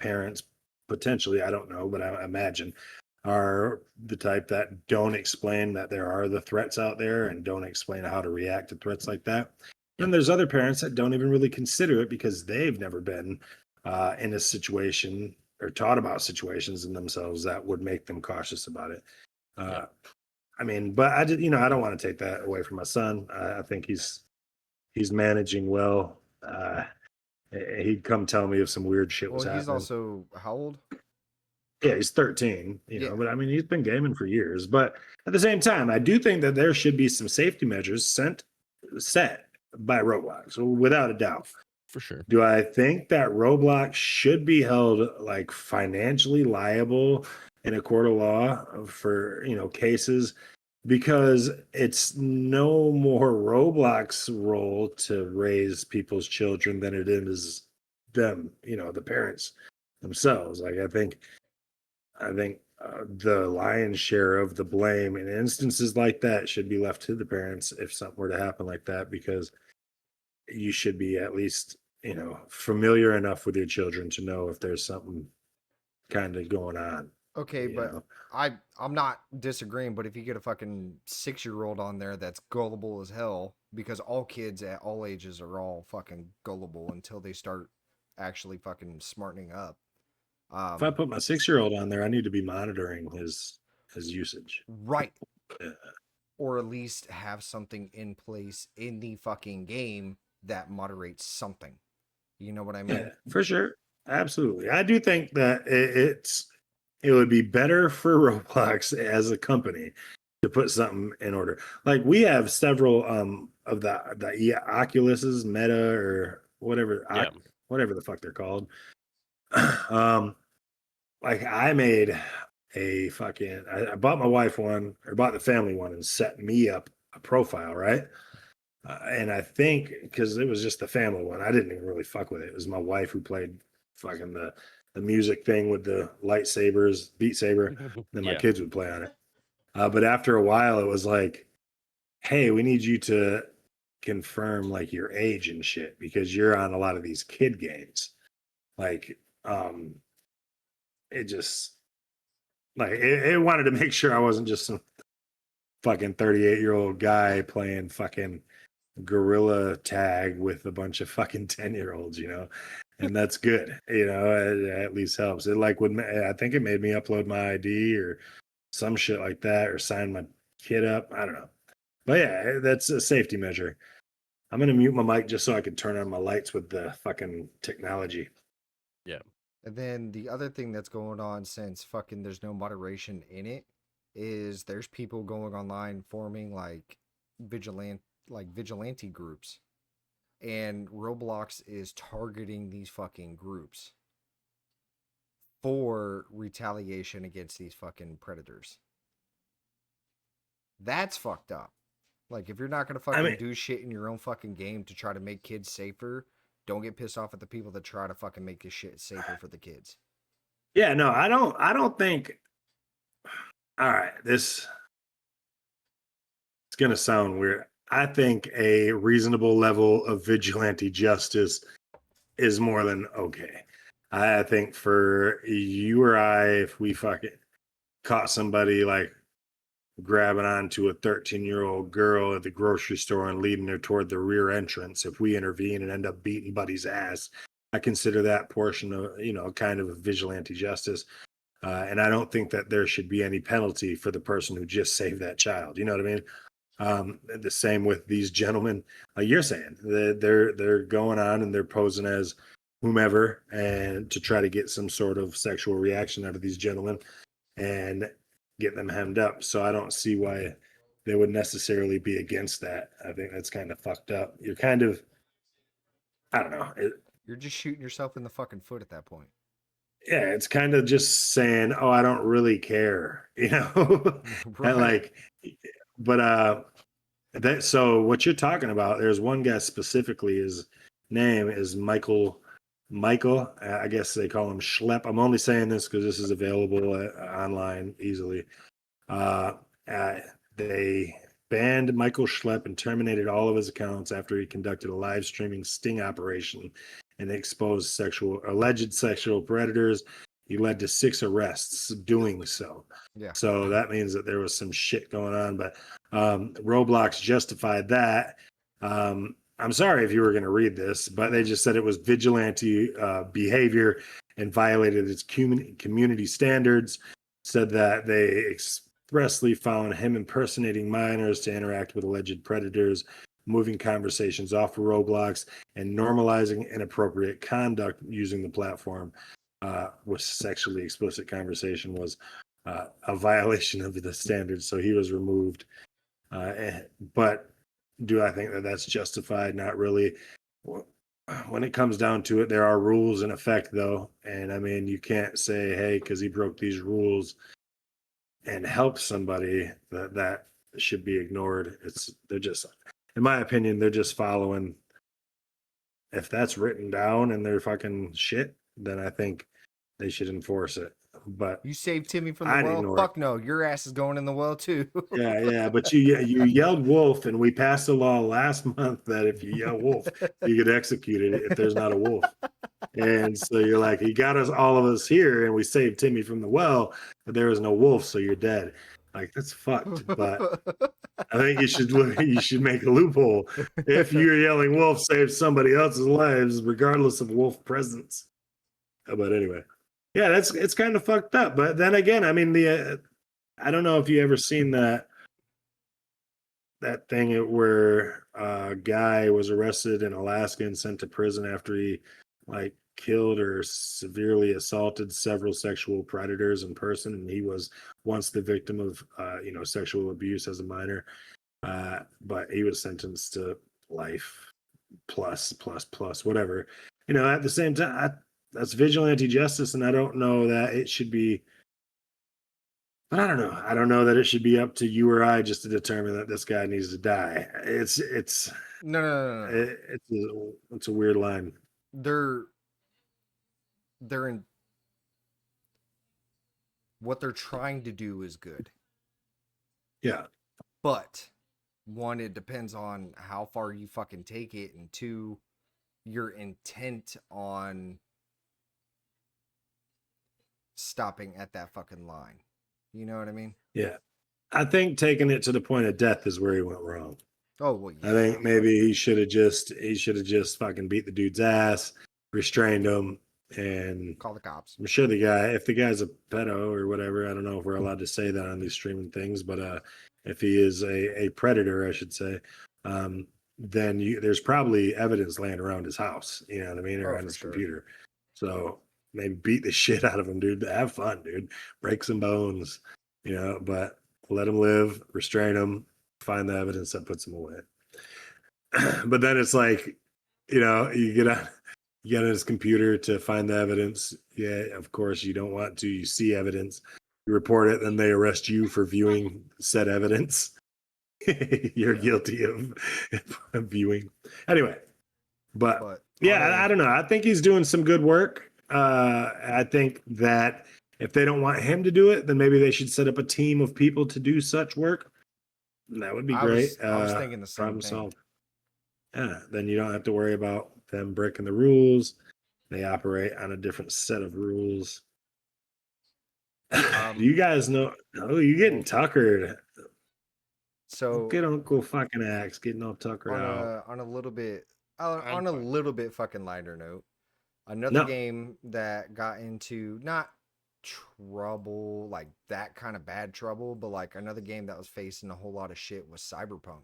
parents potentially, I don't know, but I imagine are the type that don't explain that there are the threats out there and don't explain how to react to threats like that. Yeah. And there's other parents that don't even really consider it because they've never been in a situation or taught about situations in themselves that would make them cautious about it. Yeah. Uh, I mean, but I did, I don't want to take that away from my son. I think he's managing well. He'd come tell me if some weird shit Well, was he's happening. also how old? Yeah, he's 13, Yeah. but I mean, he's been gaming for years. But at the same time, I do think that there should be some safety measures set by Roblox, without a doubt. For sure. Do I think that Roblox should be held like financially liable in a court of law for, cases? Because it's no more Roblox role to raise people's children than it is them, the parents themselves. Like I think the lion's share of the blame in instances like that should be left to the parents if something were to happen like that, because you should be at least, familiar enough with your children to know if there's something kind of going on, Okay, you but know. I'm not disagreeing, but if you get a fucking 6-year-old on there that's gullible as hell, because all kids at all ages are all fucking gullible until they start actually fucking smartening up. If I Um, put my 6-year-old on there, I need to be monitoring his usage. right. Yeah. Or at least have something in place in the fucking game that moderates something. You know what I mean? Yeah, for sure. Absolutely. I do think that it would be better for Roblox as a company to put something in order. Like we have several of the Oculuses, Meta or whatever Yeah. whatever the fuck they're called. um like I made I bought my wife one or bought the family one and set me up a profile, right? And I think because it was just the family one, I didn't even really fuck with it. It was my wife who played fucking the music thing with the lightsabers, Beat Saber. Then my Yeah. kids would play on it. But after a while, it was like, hey, we need you to confirm like your age and shit because you're on a lot of these kid games. Like, it just like it wanted to make sure I wasn't just some fucking 38-year-old guy playing fucking gorilla tag with a bunch of fucking 10-year-olds, and that's good. It at least helps. It like I think it made me upload my ID or some shit like that or sign my kid up. I don't know. But yeah, that's a safety measure. I'm gonna mute my mic just so I can turn on my lights with the fucking technology. Yeah. And then the other thing that's going on since fucking there's no moderation in it is there's people going online forming vigilante groups. And Roblox is targeting these fucking groups for retaliation against these fucking predators. That's fucked up. Like, if you're not gonna I fucking mean, do shit in your own fucking game to try to make kids safer, don't get pissed off at the people that try to fucking make this shit safer for the kids. yeah, no, I don't think. All right, this going to sound weird. I think a reasonable level of vigilante justice is more than okay. I think for you or I, if we fucking caught somebody like grabbing onto a 13-year-old girl at the grocery store and leading her toward the rear entrance, if we intervene and end up beating Buddy's ass, I consider that portion of, kind of a vigilante justice. And I don't think that there should be any penalty for the person who just saved that child. You know what I mean? The same with these gentlemen. Like you're saying, they're going on and they're posing as whomever and to try to get some sort of sexual reaction out of these gentlemen and get them hemmed up. So I don't see why they would necessarily be against that. I think that's kind of fucked up. You're kind of, I don't know. You're just shooting yourself in the fucking foot at that point. Yeah, it's kind of just saying, "Oh, I don't really care," And Right. but that. So what you're talking about? There's one guy specifically. His name is Michael. I guess they call him Schlepp. I'm only saying this because this is available online easily. They banned Michael Schlepp and terminated all of his accounts after he conducted a live streaming sting operation and exposed alleged sexual predators. He led to 6 arrests doing so. Yeah. So that means that there was some shit going on, but Roblox justified that. I'm sorry if you were going to read this, but they just said it was vigilante behavior and violated its community standards. Said that they expressly found him impersonating minors to interact with alleged predators, moving conversations off of Roblox, and normalizing inappropriate conduct using the platform, with sexually explicit conversation was a violation of the standards. So he was removed. But do I think that that's justified? Not really. When it comes down to it, there are rules in effect, though. And I mean, you can't say, hey, because he broke these rules and helped somebody, that should be ignored. They're just, in my opinion, they're just following. If that's written down and they're fucking shit, then I think they should enforce it. But You saved Timmy from the I'd well? ignore Fuck no. Your ass is going in the well too. yeah. But you yelled wolf, and we passed a law last month that if you yell wolf, you get executed if there's not a wolf. And so you're like, you got us, all of us here, and we saved Timmy from the well, but there was no wolf, so you're dead. Like, that's fucked. But I think you should make a loophole. If you're yelling wolf, save somebody else's lives, regardless of wolf presence. But anyway, yeah, it's kind of fucked up. But then again, I mean, I don't know if you ever seen that thing where a guy was arrested in Alaska and sent to prison after he like killed or severely assaulted several sexual predators in person, and he was once the victim of sexual abuse as a minor, but he was sentenced to life plus whatever. At the same time, that's vigilante justice, and I don't know that it should be. But I don't know. I don't know that it should be up to you or I just to determine that this guy needs to die. It's No. it's a weird line. They're in what they're trying to do is good. Yeah. But 1, it depends on how far you fucking take it, and 2, your intent on stopping at that fucking line. You know what I mean? Yeah. I think taking it to the point of death is where he went wrong. Oh, well, yeah. I think maybe he should have just fucking beat the dude's ass, restrained him, and Call the cops. I'm sure if the guy's a pedo or whatever, I don't know if we're allowed to say that on these streaming things, but if he is a predator, I should say, then there's probably evidence laying around his house, you know what I mean, or on his computer. So maybe beat the shit out of him, dude. Have fun, dude. Break some bones, but let him live, restrain him, find the evidence that puts him away. But then it's like, you get on his computer to find the evidence. Yeah, of course you don't want to. You see evidence, you report it, then they arrest you for viewing said evidence. You're guilty of viewing. Anyway, but yeah, I don't know. I think he's doing some good work. I think that if they don't want him to do it, then maybe they should set up a team of people to do such work. That would be I great. was thinking the same Problem thing. solved. Yeah, then you don't have to worry about them breaking the rules. They operate on a different set of rules. Do you guys know? Oh, you getting well, tuckered. so Look at Uncle fucking Axe getting all tuckered out. on a little bit I'm on a fine. little bit fucking lighter note, another No, game that got into not trouble like that kind of bad trouble, but like another game that was facing a whole lot of shit was Cyberpunk.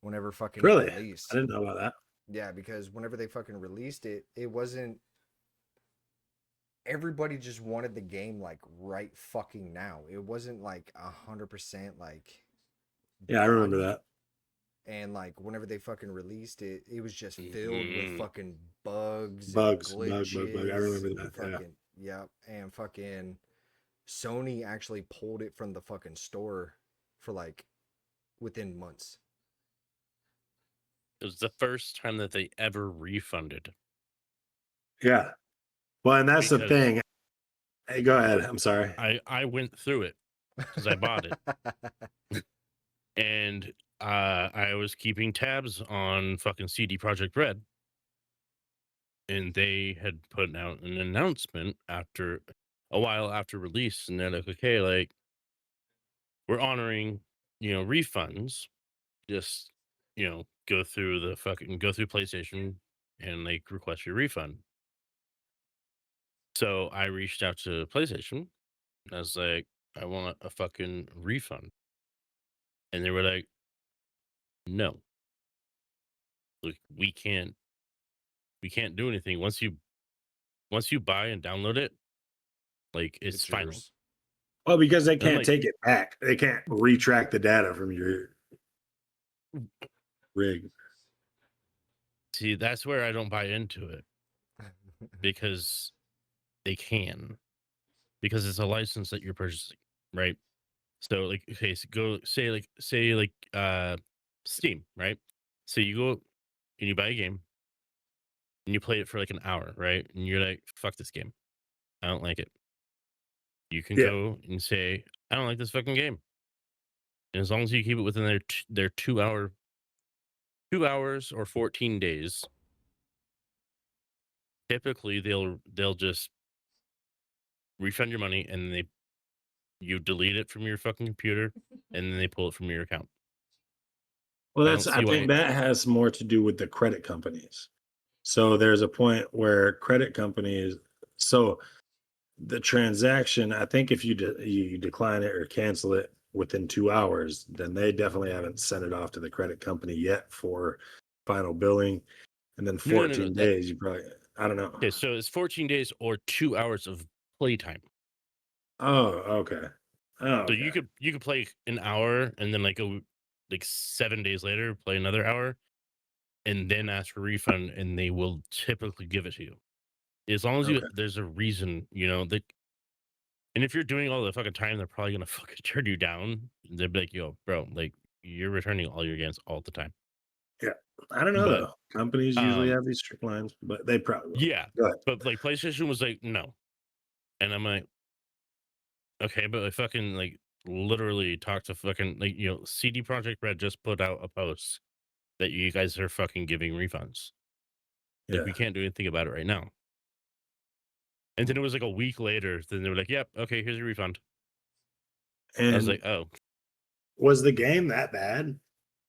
Whenever fucking it really. I released, didn't know about that. yeah, because whenever they fucking released it, it wasn't everybody just wanted the game like right fucking now. It wasn't like 100% like Yeah, I remember done. that. And like whenever they fucking released it, it was just filled with Mhm. fucking bugs and Bug. I glitches remember and that. Yeah. fucking yep. And fucking Sony actually pulled it from the fucking store for like within months. It was the first time that they ever refunded Yeah. Well, and that's the because thing. Hey, go ahead. I'm sorry. I went through it because I bought it and I was keeping tabs on fucking CD Projekt Red, and they had put out an announcement after a while after release, and they're like, okay, like we're honoring, refunds. Just, go through PlayStation and like request your refund. So I reached out to PlayStation. I was like, I want a fucking refund. And they were like, no, look, we can't do anything. Once you buy and download it, like it's It's final. yours. Well, because they And I'm can't like, take it back. They can't retract the data from your rig. see, that's where I don't buy into it because they can, because it's a license that you're purchasing, right? So like, okay, so go say Steam, right? So you go and you buy a game and you play it for like an hour, right? And you're like, fuck this game. I don't like it. You can Yeah. go and say, I don't like this fucking game. And as long as you keep it within their 2 hours or 14 days, typically they'll just refund your money and you delete it from your fucking computer and then they pull it from your account. Well, I don't I see think why. that has more to do with the credit companies. So there's a point where credit companies, so the transaction, I think if you decline it or cancel it within 2 hours, then they definitely haven't sent it off to the credit company yet for final billing. And then No. 14 days, you probably, I don't know. Okay, so it's 14 days or 2 hours of playtime. Oh, okay. Oh, So okay. you could play an hour and then like 7 days later play another hour and then ask for a refund and they will typically give it to you as long as Okay. there's a reason, that. And if you're doing all the fucking time, they're probably gonna fucking turn you down. They'll be like, "Yo, bro, like you're returning all your games all the time." Yeah. I don't know But though. Companies usually um, have these strict lines, but they probably will. yeah, Go ahead. but like PlayStation was like, "No," and I'm like, "Okay," but I fucking like literally talked to fucking like CD Project Red just put out a post that you guys are fucking giving refunds. Like Yeah. we can't do anything about it right now. And then it was like a week later. Then they were like, "Yep, okay, here's your refund." I was And like, "Oh, was the game that bad?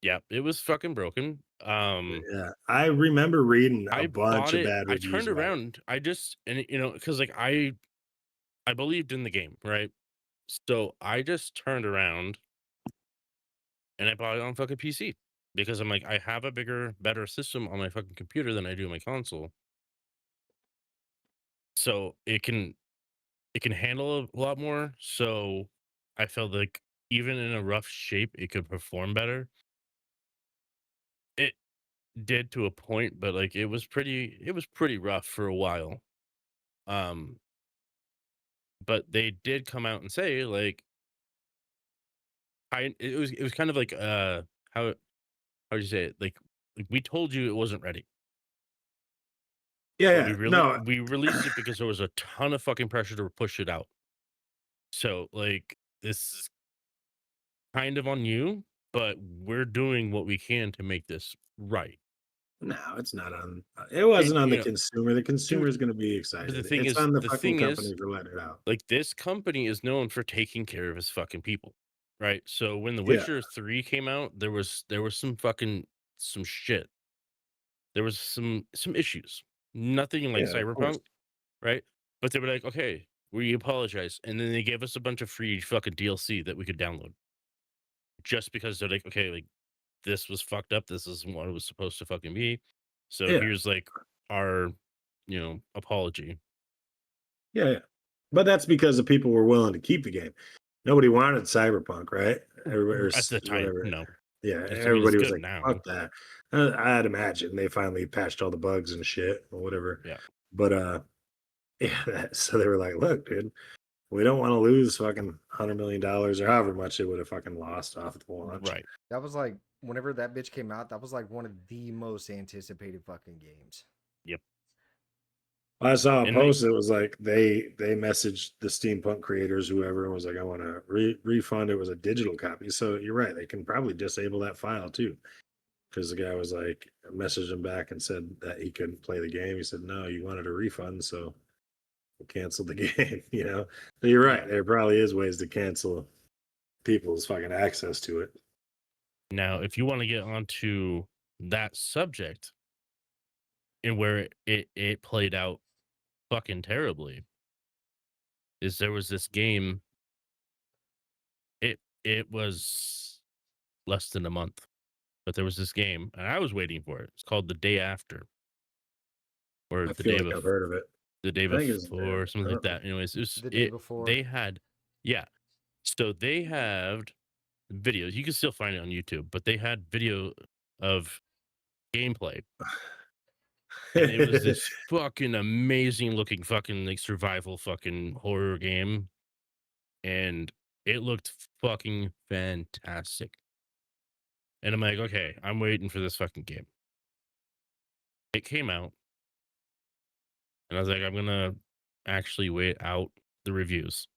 yeah, it was fucking broken." Yeah. I remember reading a I bunch bought of it. bad I reviews turned about it. around. I just and because like I believed in the game, right? So I just turned around and I bought it on fucking PC because I'm like I have a bigger, better system on my fucking computer than I do my console, so it can handle a lot more. So I felt like even in a rough shape, it could perform better. It did to a point, but like it was pretty rough for a while. Um, but they did come out and say like it was kind of like how how do you say it? Like we told you it wasn't ready, Yeah, but yeah. No. we released it because there was a ton of fucking pressure to push it out. So like this is kind of on you but we're doing what we can to make this right. No, it's not on. It wasn't on you the know, consumer. The consumer dude, is going to be but excited. It's on the the fucking thing is, company for letting it out. like this company is known for taking care of his fucking people, right? So when The Yeah, Witcher 3 came out, there was some shit. There was some issues. Nothing like yeah, of course. Cyberpunk, right? But they were like, okay, we apologize, and then they gave us a bunch of free fucking DLC that we could download just because they're like, okay, like this was fucked up. This is what it was supposed to fucking be. So Yeah, here's like our, apology. yeah, yeah. But that's because the people were willing to keep the game. Nobody wanted Cyberpunk, right? Everybody, At the time, whatever. no. Yeah, I mean, it's everybody was good like, now. "Fuck that." I'd imagine they finally patched all the bugs and shit or whatever. Yeah. But yeah. So they were like, "Look, dude, we don't want to lose fucking $100 million or however much they would have fucking lost off the launch." Right. That was like whenever that bitch came out, that was like one of the most anticipated fucking games. Yep. I saw a And like, post that was like they messaged the steampunk creators, whoever, and was like, "I want to refund." It was a digital copy, so you're right. They can probably disable that file too, because the guy was like, messaged him back and said that he couldn't play the game. He said, "No, you wanted a refund, so we canceled the game." So you're right. yeah. There probably is ways to cancel people's fucking access to it. Now, if you want to get onto that subject and where it played out fucking terribly, is there was this game. It was less than a month, but there was this game, and I was waiting for it. It's called The Day After, or I feel like I've heard of it. the day I think it's before, I something like don't know. that. Anyways, The day before. they had, yeah. So they had videos. You can still find it on YouTube, but they had video of gameplay, and it was this fucking amazing looking fucking like survival fucking horror game, and it looked fucking fantastic. And I'm like, okay, I'm waiting for this fucking game. It came out, and I was like, I'm gonna actually wait out the reviews.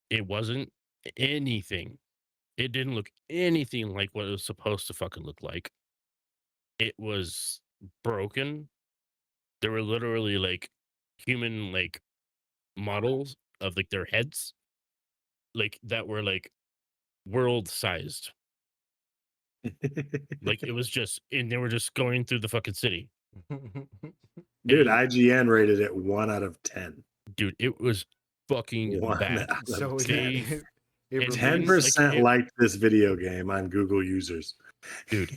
It wasn't anything. It didn't look anything like what it was supposed to fucking look like. It was broken. There were literally like human like models of like their heads, like that were like world sized. Like it was just, and they were just going through the fucking city. Dude, And IGN rated it 1 out of 10. dude, it was fucking 1 bad. out So of it, 10. it And released. when like 10% liked this video game on Google users. dude,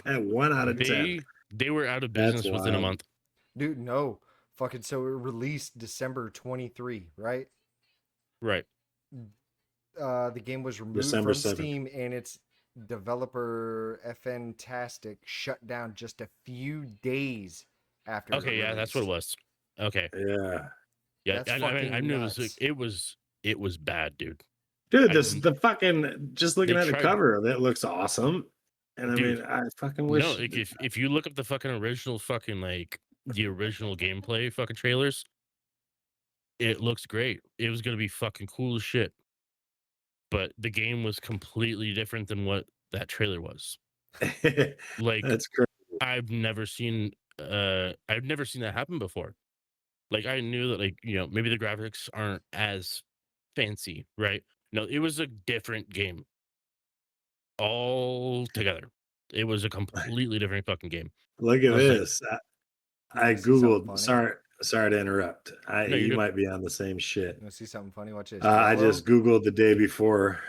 At 1 out of 10. they were out of That's business within a wild. month. Dude, no. Fucking so it released December 23, right? Right. The game was removed December from 7th. Steam and its developer Fantastic shut down just a few days after Okay, yeah, that's what it released. was. Okay. Yeah. Yeah, That's I mean, I fucking knew it was nuts. it was bad, dude. Dude, I the fucking just looking They at the tried, cover of it looks awesome. And I dude. mean, I fucking No, wish like if you look up the fucking original fucking like the original gameplay fucking trailers, it looks great. It was gonna be fucking cool as shit. But the game was completely different than what that trailer was. Like that's crazy. I've never seen that happen before. Like I knew that like, maybe the graphics aren't as fancy, right? No, it was a different game altogether. It was a completely different fucking game. Look I at was like, this. You I wanna see something Googled, funny? sorry to interrupt. no, you're You good. might be on the same shit. You want to see something funny? Watch this. I Yellow, just Googled the day before.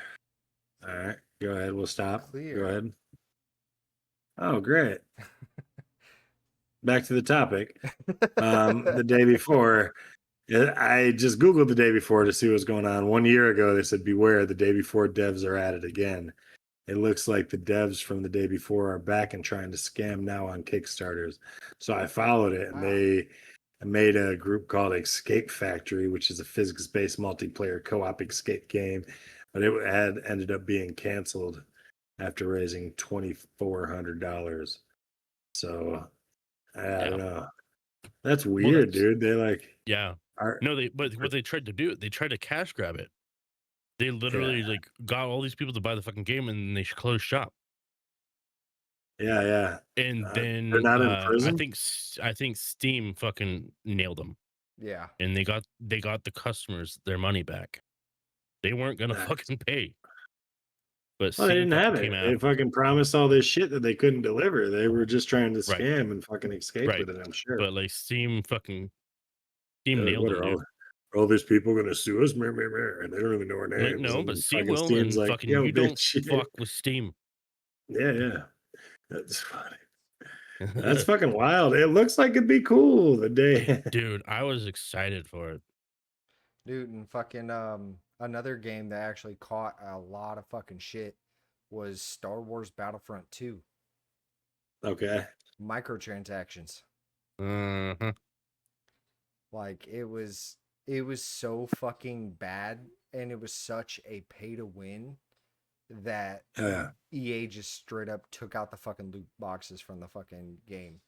All right, go ahead. We'll stop. Go clear. ahead. Oh, great. Back to the topic. The day before, I just Googled the day before to see what was going on. 1 year ago, they said, beware, the day before devs are at it again. It looks like the devs from the day before are back and trying to scam now on Kickstarters. So I followed it, and Wow. they made a group called Escape Factory, which is a physics-based multiplayer co-op escape game, but it had ended up being canceled after raising $2,400. So I don't know. That's weird, that's dude. They like yeah. are No, but what they tried to do, they tried to cash grab it. They literally like got all these people to buy the fucking game, and then they closed shop. Yeah, yeah. And They're then not in prison? I think Steam fucking nailed them, Yeah. and they got the customers their money back. They weren't gonna Nice. fucking pay, but Well, they Steam didn't have fucking it. came They out. fucking promised all this shit that they couldn't deliver. They were just trying to Right, scam and fucking escape right. with it, I'm sure. But like Steam They're like, nailed what them, are dude. all these people gonna sue us? Meh, meh, meh, and they don't even know our Like, names. no, And but then Steam fucking will, Steam's and like, fucking yo, you don't bitch. fuck with Steam. Yeah, yeah. That's funny. That's fucking wild. It looks like it'd be cool the day. Dude, I was excited for it. Dude, and fucking another game that actually caught a lot of fucking shit was Star Wars Battlefront 2. Okay. Microtransactions. Uh-huh. Like it was so fucking bad, and it was such a pay to win that Yeah. EA just straight up took out the fucking loot boxes from the fucking game.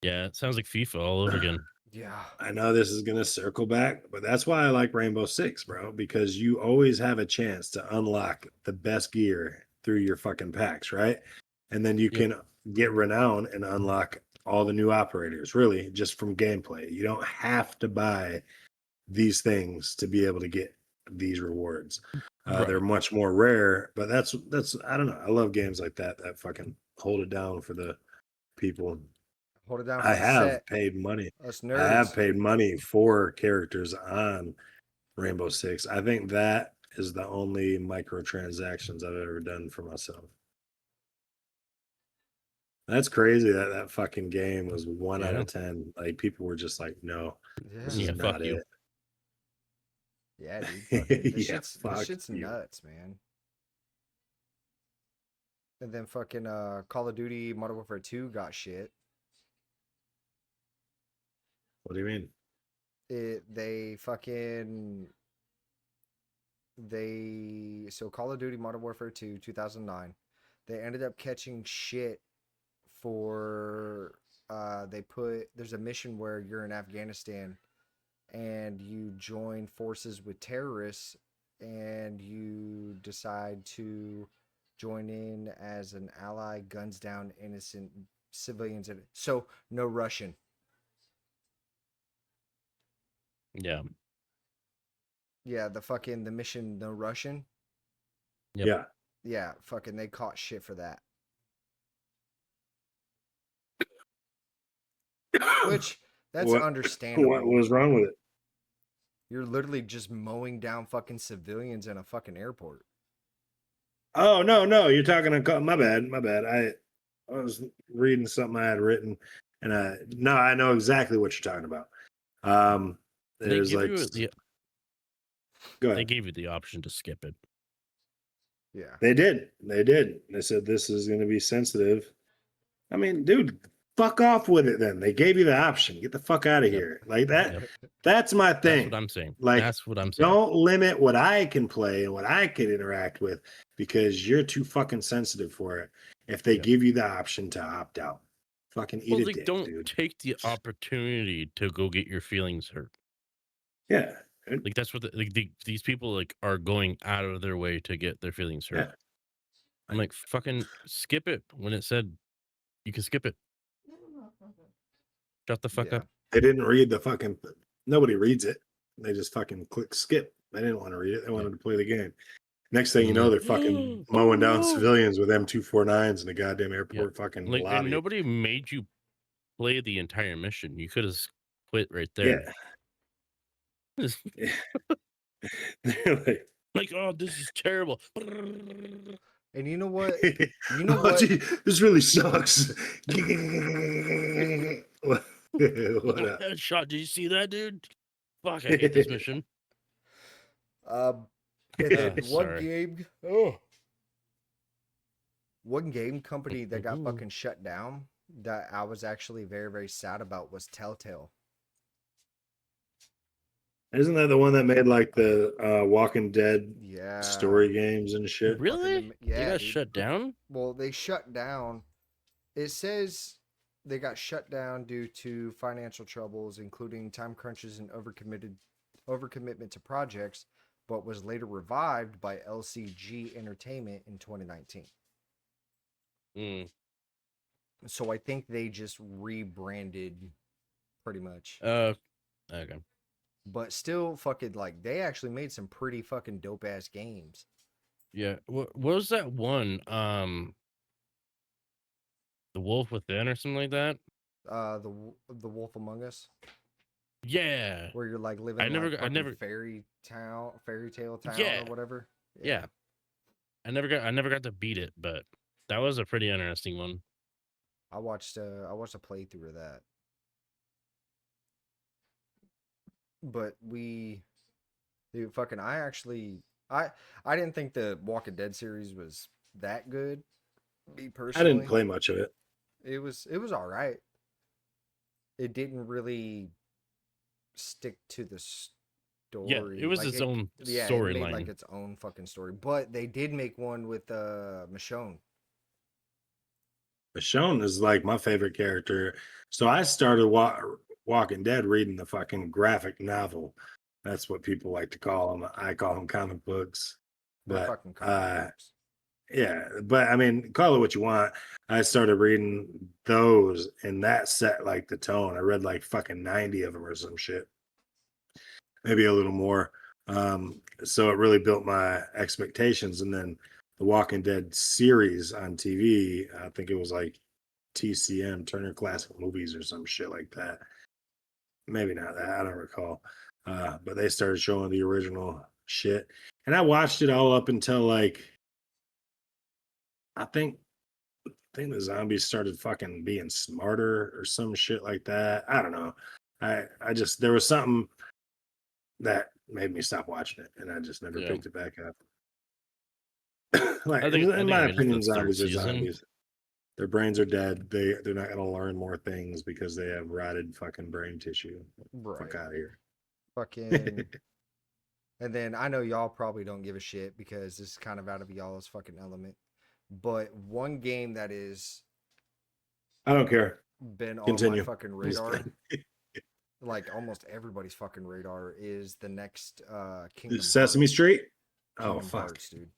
Yeah, it sounds like FIFA all over again. Yeah. I know this is gonna circle back, but that's why I like Rainbow Six, bro, because you always have a chance to unlock the best gear through your fucking packs, right? And then you Yep. can get renown and unlock all the new operators, really, just from gameplay. You don't have to buy these things to be able to get these rewards. They're Right. much more rare, but that's I don't know. I love games like that fucking hold it down for the people. Hold it down for I the have set. paid money. Us I have nerds. paid money for characters on Rainbow Six. I think that is the only microtransactions I've ever done for myself. That's crazy that that fucking game was 1 out Yeah. of 10. Like people were just like, no, this Yeah. is Yeah, fuck not you. it. Yeah, dude. Fucking this Yeah, shit's fuck you. nuts, man. And then fucking Call of Duty Modern Warfare 2 got shit. What do you mean? So Call of Duty Modern Warfare 2 2009, they ended up catching shit for there's a mission where you're in Afghanistan and you join forces with terrorists, and you decide to join in as an ally, guns down innocent civilians. So no Russian. Yeah. Yeah, the mission, no Russian. Yep. Yeah. Yeah, fucking they caught shit for that. Which that's What understandable. was wrong with it? You're literally just mowing down fucking civilians in a fucking airport. Oh no, you're talking on my bad, my bad. I was reading something I had written, and I know exactly what you're talking about. They There's give like you go they ahead. gave you the option to skip it. Yeah. They did. They said this is going to be sensitive. I mean, dude, fuck off with it then. They gave you the option. Get the fuck out of Yep. here. Like that. Yep. That's my That's thing. what I'm saying. Like, That's what I'm saying. don't limit what I can play and what I can interact with because you're too fucking sensitive for it. If they Yep. give you the option to opt out, fucking eat Well, a like, dick, don't dude. take the opportunity to go get your feelings hurt. Yeah. Like that's what these people like are going out of their way to get their feelings hurt. Yeah. I'm like, fucking skip it when it said you can skip it. Shut the fuck Yeah. up. They didn't read the fucking. Nobody reads it. They just fucking click skip. They didn't want to read it. They wanted to play the game. Next thing you know, they're fucking mowing down civilians with M249s in the goddamn airport fucking Like, and lobby. nobody made you play the entire mission. You could have quit right Yeah. there. They're like, Like, oh, this is terrible. And you know what? oh, gee, this really sucks. What up? Headshot. Did you see that, dude? Fuck, I hate this mission. And then Sorry. one game company that got fucking shut down that I was actually very, very sad about was Telltale. Isn't that the one that made like the Walking Dead Yeah. story games and shit? Really? Yeah, they got dude. shut down? Well, they shut down. It says they got shut down due to financial troubles, including time crunches and overcommitment to projects. but was later revived by LCG Entertainment in 2019. Mm. So I think they just rebranded pretty much. Okay. But still fucking like they actually made some pretty fucking dope ass games. Yeah. What was that one? The Wolf Within or something like that? The Wolf Among Us, Yeah. where you're like living I in never like got- I fucking never fairy tale town Yeah. or whatever. Yeah. I never got to beat it, but that was a pretty interesting one. I watched a playthrough of that. But dude, fucking I didn't think the Walking Dead series was that good. Me I personally. didn't play much of it. It was all right. It didn't really stick to the story. Yeah, it was its own it made like storyline. its own fucking story. But they did make one with Michonne. Michonne is like my favorite character. So I started Walking Dead reading the fucking graphic novel. That's what people like to call them. I call them comic books. They're But fucking comic books. yeah, but I mean, call it what you want. I started reading those, and that set like the tone. I read like fucking 90 of them or some shit, maybe a little more. So it really built my expectations. And then the Walking Dead series on TV, I think it was like TCM, Turner Classic Movies, or some shit like that. Maybe not that, I don't recall. But they started showing the original shit, and I watched it all up until like I think the zombies started fucking being smarter or some shit like that. I don't know. I just there was something that made me stop watching it, and I just never Yeah. picked it back up. Like I think in my it was opinion, the third zombies are season. zombies. Their brains are dead. They're not gonna learn more things because they have rotted fucking brain tissue. Fuck Right. out of here. Fucking and then I know y'all probably don't give a shit because this is kind of out of y'all's fucking element. But one game that is I don't care. been on my Continue. fucking radar, like almost everybody's fucking radar, is the next Kingdom Sesame Hearts. Street. Oh Kingdom fuck. Hearts, dude.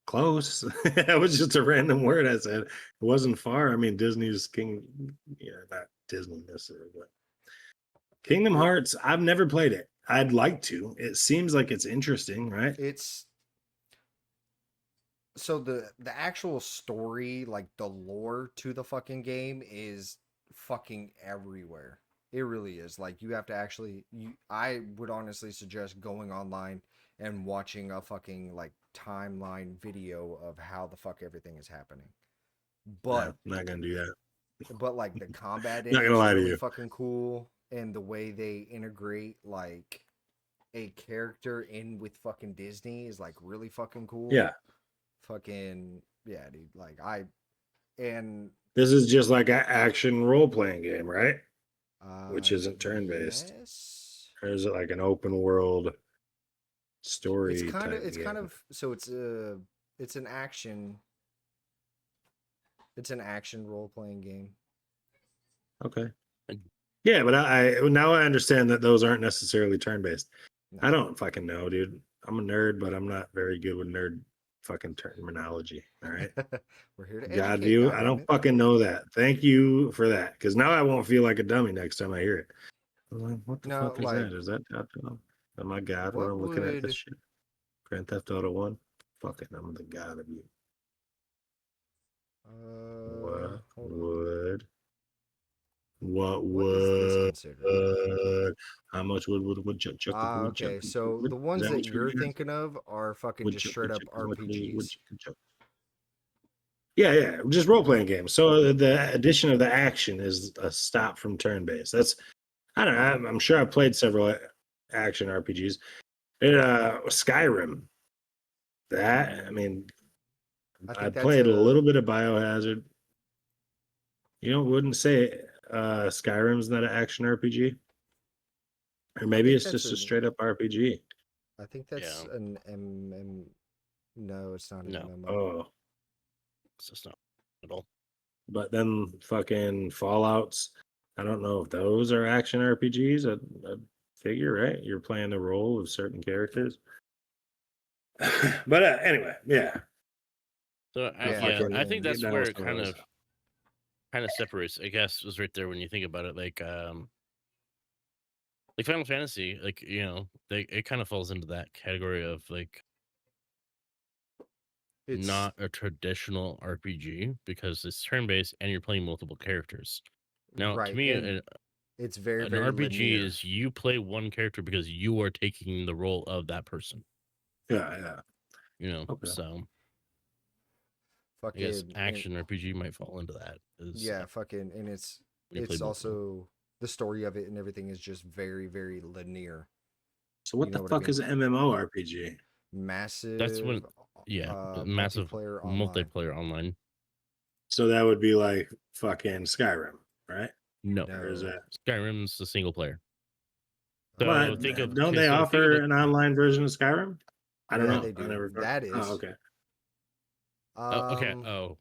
Close. That was just a random word I said. It wasn't far. I mean, Disney's King. Yeah, not Disney necessarily, but Kingdom Hearts. I've never played it. I'd like to. It seems like it's interesting, right? It's so the actual story, like the lore to the fucking game, is fucking everywhere. It really is. Like you have to actually I would honestly suggest going online and watching a fucking like timeline video of how the fuck everything is happening. But No, not gonna do that. like the combat in Not it gonna is lie to really you. fucking cool, and the way they integrate like a character in with fucking Disney is like really fucking cool. Yeah, Fucking yeah, dude. Like this is just like an action role playing game, right? Which isn't turn based. yes. Or is it like an open world story It's kind type of game? so it's an action role playing game. Okay. And- Yeah, but I now I understand that those aren't necessarily turn based. No. I don't fucking know, dude. I'm a nerd, but I'm not very good with nerd fucking terminology. All right. We're here to God educate. view. I don't goddammit. fucking know that. Thank you for that. Because now I won't feel like a dummy next time I hear it. I'm like, what the No, fuck is like that? Is that Top Dog? Oh my God, what when I'm looking at this would shit. Grand Theft Auto 1. Fucking, I'm the god of you. What hold on. would? What What is this would? considered? How much would chuck Okay, so the ones that you're thinking of are fucking just straight up RPGs. Yeah, just role playing games. So the addition of the action is a stop from turn based. That's I don't know. I'm sure I've played several action RPGs. Skyrim. That I mean, I I think that's played a little bit of Biohazard. You wouldn't say Skyrim's not an action RPG, or maybe think it's that's just a straight up RPG. I think that's Yeah. an MM. No, it's not an No. MMO. Oh, It's just not at all. but then fucking Fallouts. I don't know if those are action RPGs. I figure, right? You're playing the role of certain characters. But anyway, yeah. So Yeah, yeah, I fucking think that's Getting down where with it some kind those. of separates. I guess was right there when you think about it. Like Final Fantasy, like it kind of falls into that category of like it's not a traditional RPG because it's turn based and you're playing multiple characters. Now, to right, me, and it's very, an very RPG linear. is you play one character because you are taking the role of that person. Yeah. Okay. So I guess Fucking action RPG might fall into that. yeah, fucking, and it's when you play multiple. also the story of it and everything is just very, very linear. So what You the know what I fuck mean? is an MMORPG? Massive, That's when massive multiplayer online. multiplayer online. So that would be like fucking Skyrim, right? No, Or is that? Skyrim's the single player. So But think of don't okay, they so think of offer a an online version of Skyrim? I don't Yeah, know. they I do. never. That is. Oh, okay. okay. Um, Oh,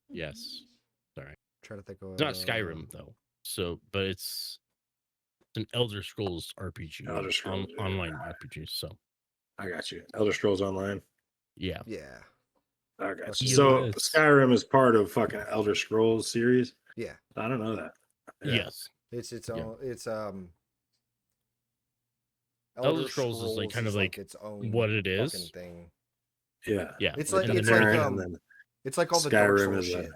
yes. Sorry, trying to think of it's not Skyrim though. So, but it's an Elder Scrolls RPG, Elder Scrolls, yeah. online RPG. So, I got you. Elder Scrolls Online. yeah, Yeah, I got Fuck you. yeah. So Yes. Skyrim is part of fucking Elder Scrolls series. yeah. I don't know that. Yeah. Yes, It's its Yeah. own. It's Elder Scrolls is like kind of like its own what it fucking is. thing. Yeah. Yeah, It's Like like the it's like parent and then it's like all the Dark Skyrim Souls is shit.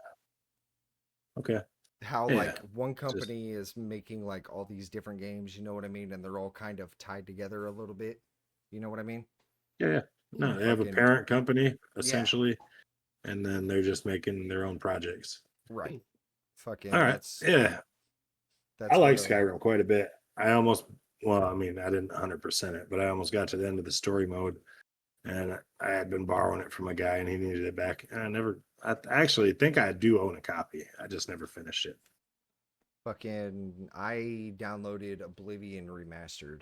okay. How Yeah, like one company is making like all these different games, you know what I mean, and they're all kind of tied together a little bit. You know what I mean? Yeah. No, they have a Fucking- parent company essentially, and then they're just making their own projects. Right. Fucking. All right. Yeah. That's I like what, Skyrim quite a bit. I almost, well, I mean, I didn't 100% it, but I almost got to the end of the story mode, and I had been borrowing it from a guy, and he needed it back, and I actually think I do own a copy. I just never finished it. Fucking. I downloaded Oblivion Remastered.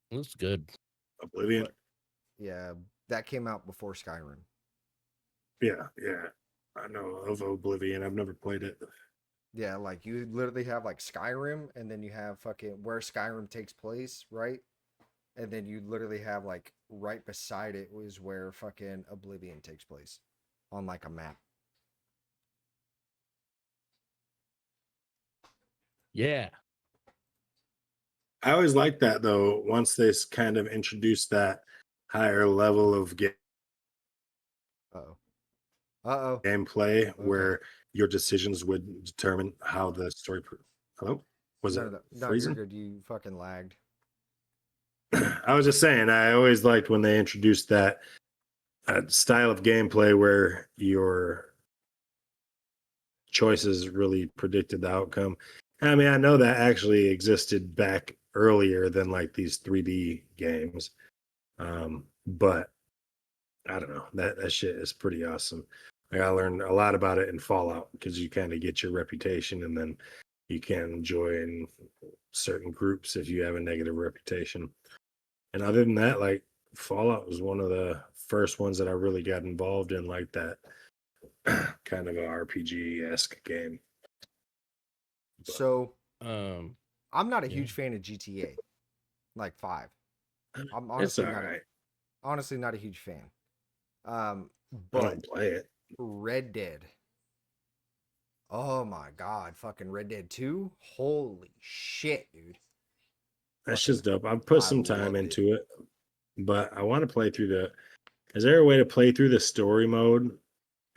That's good. Oblivion. What? Yeah, that came out before Skyrim. Yeah. I know of Oblivion. I've never played it. Yeah, like you literally have like Skyrim, and then you have fucking where Skyrim takes place, right? And then you literally have like right beside it was where fucking Oblivion takes place on like a map. Yeah, I always liked that though. Once they kind of introduced that higher level of Uh-oh. Uh-oh. gameplay, where your decisions would determine how the story. Hello, was it No, you're freezing? good. You fucking lagged. I was just saying, I always liked when they introduced that style of gameplay where your choices really predicted the outcome. I mean, I know that actually existed back earlier than like these 3D games, but I don't know. That shit is pretty awesome. Like, I learned a lot about it in Fallout because you kind of get your reputation, and then you can join certain groups if you have a negative reputation. And other than that, like Fallout was one of the first ones that I really got involved in, like that kind of a RPG-esque game. So I'm not a yeah. huge fan of GTA, like 5. I'm It's honestly all not. right. Honestly, not a huge fan. I But don't play it. Red Dead. Oh my god, fucking Red Dead 2? Holy shit, dude. That's Fucking- just dope. I've put I some time loved it. into it, but I want to play through the. Is there a way to play through the story mode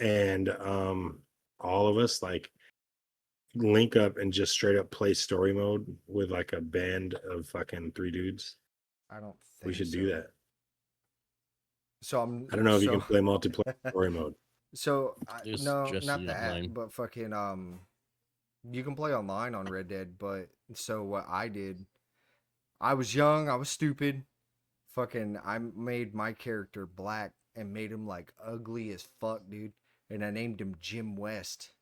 and all of us like link up and just straight up play story mode with like a band of fucking 3 dudes? I don't think We should so. do that. So I'm. I don't know if you can so- play multiplayer story mode. So Just- no, just not the that, online. but fucking you can play online on Red Dead. But so what I did, I was young, I was stupid. Fucking, I made my character black and made him like ugly as fuck, dude. And I named him Jim West.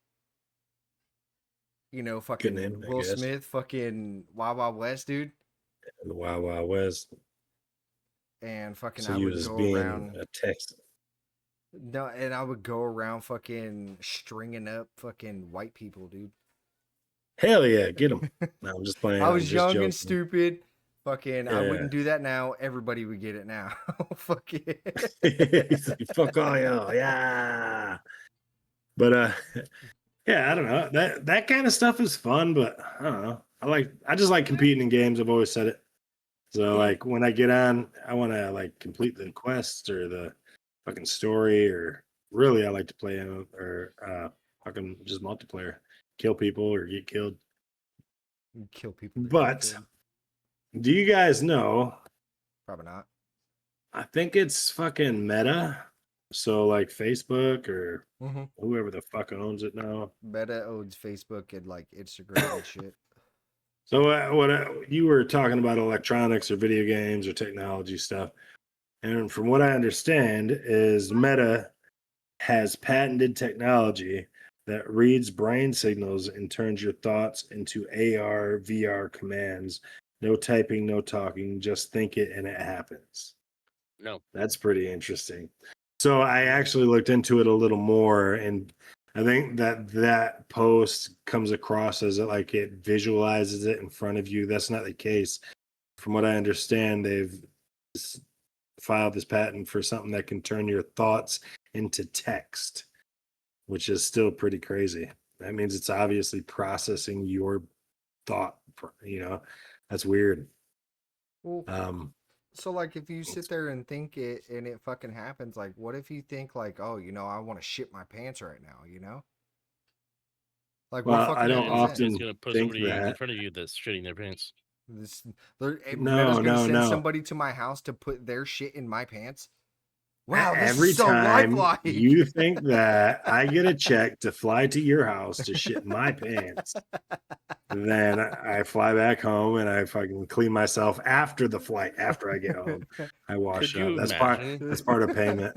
You know, fucking name, I Will guess. Smith, fucking Wild Wild West, dude. The Wild Wild West. And fucking, So I you would was go being around. a Texan. No, and I would go around fucking stringing up fucking white people, dude. Hell yeah, get them. No, I'm just playing. I I'm was just young joking. and stupid. Fucking, I Yeah. wouldn't do that now. Everybody would get it now. Fuck it. He's like, fuck all y'all, yeah. But yeah, I don't know. That kind of stuff is fun, but I don't know. I just like competing in games. I've always said it. So Yeah. like when I get on, I want to like complete the quest or the fucking story, or really I like to play fucking just multiplayer, kill people or get killed. You kill people. to get But killed. do you guys know? Probably not. I think it's fucking Meta. So like Facebook or Mm-hmm. whoever the fuck owns it now. Meta owns Facebook and like Instagram and shit. So you were talking about electronics or video games or technology stuff, and from what I understand, is Meta has patented technology that reads brain signals and turns your thoughts into AR, VR commands. No typing, no talking, just think it and it happens. No. That's pretty interesting. So I actually looked into it a little more, and I think that post comes across as like it visualizes it in front of you. That's not the case. From what I understand, they've filed this patent for something that can turn your thoughts into text, which is still pretty crazy. That means it's obviously processing your thought. That's weird. Well, so like if you sit there and think it and it fucking happens, like what if you think like, oh, I want to shit my pants right now, Like what Well, fucking I don't happens often then? It's gonna put think somebody in that. front of you that's shitting their pants. Meta's No, gonna send no. somebody to my house to put their shit in my pants. Wow, this Every is so time lifelike. you think that I get a check to fly to your house to shit in my pants, then I fly back home and I fucking clean myself after the flight. After I get home, I wash Could up. you That's imagine? part of payment.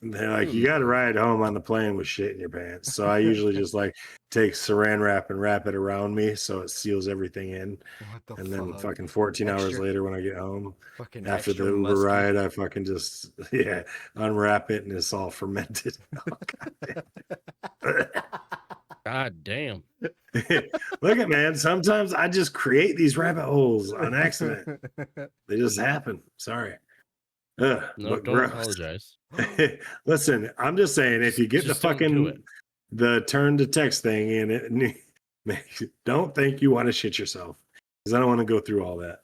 And they're like, you got to ride home on the plane with shit in your pants. So I usually just like take saran wrap and wrap it around me so it seals everything in. What the And then fuck? fucking 14 hours Extra- later when I get home, Fucking after the extra Uber musky. ride, I fucking just unwrap it and it's all fermented. Oh, God damn. Look at man, sometimes I just create these rabbit holes on accident. They just happen. Sorry. Ugh, No, but don't gross. apologize. Listen, I'm just saying, if you get Just the don't do it. fucking the turn to text thing in it, don't think you want to shit yourself, because I don't want to go through all that.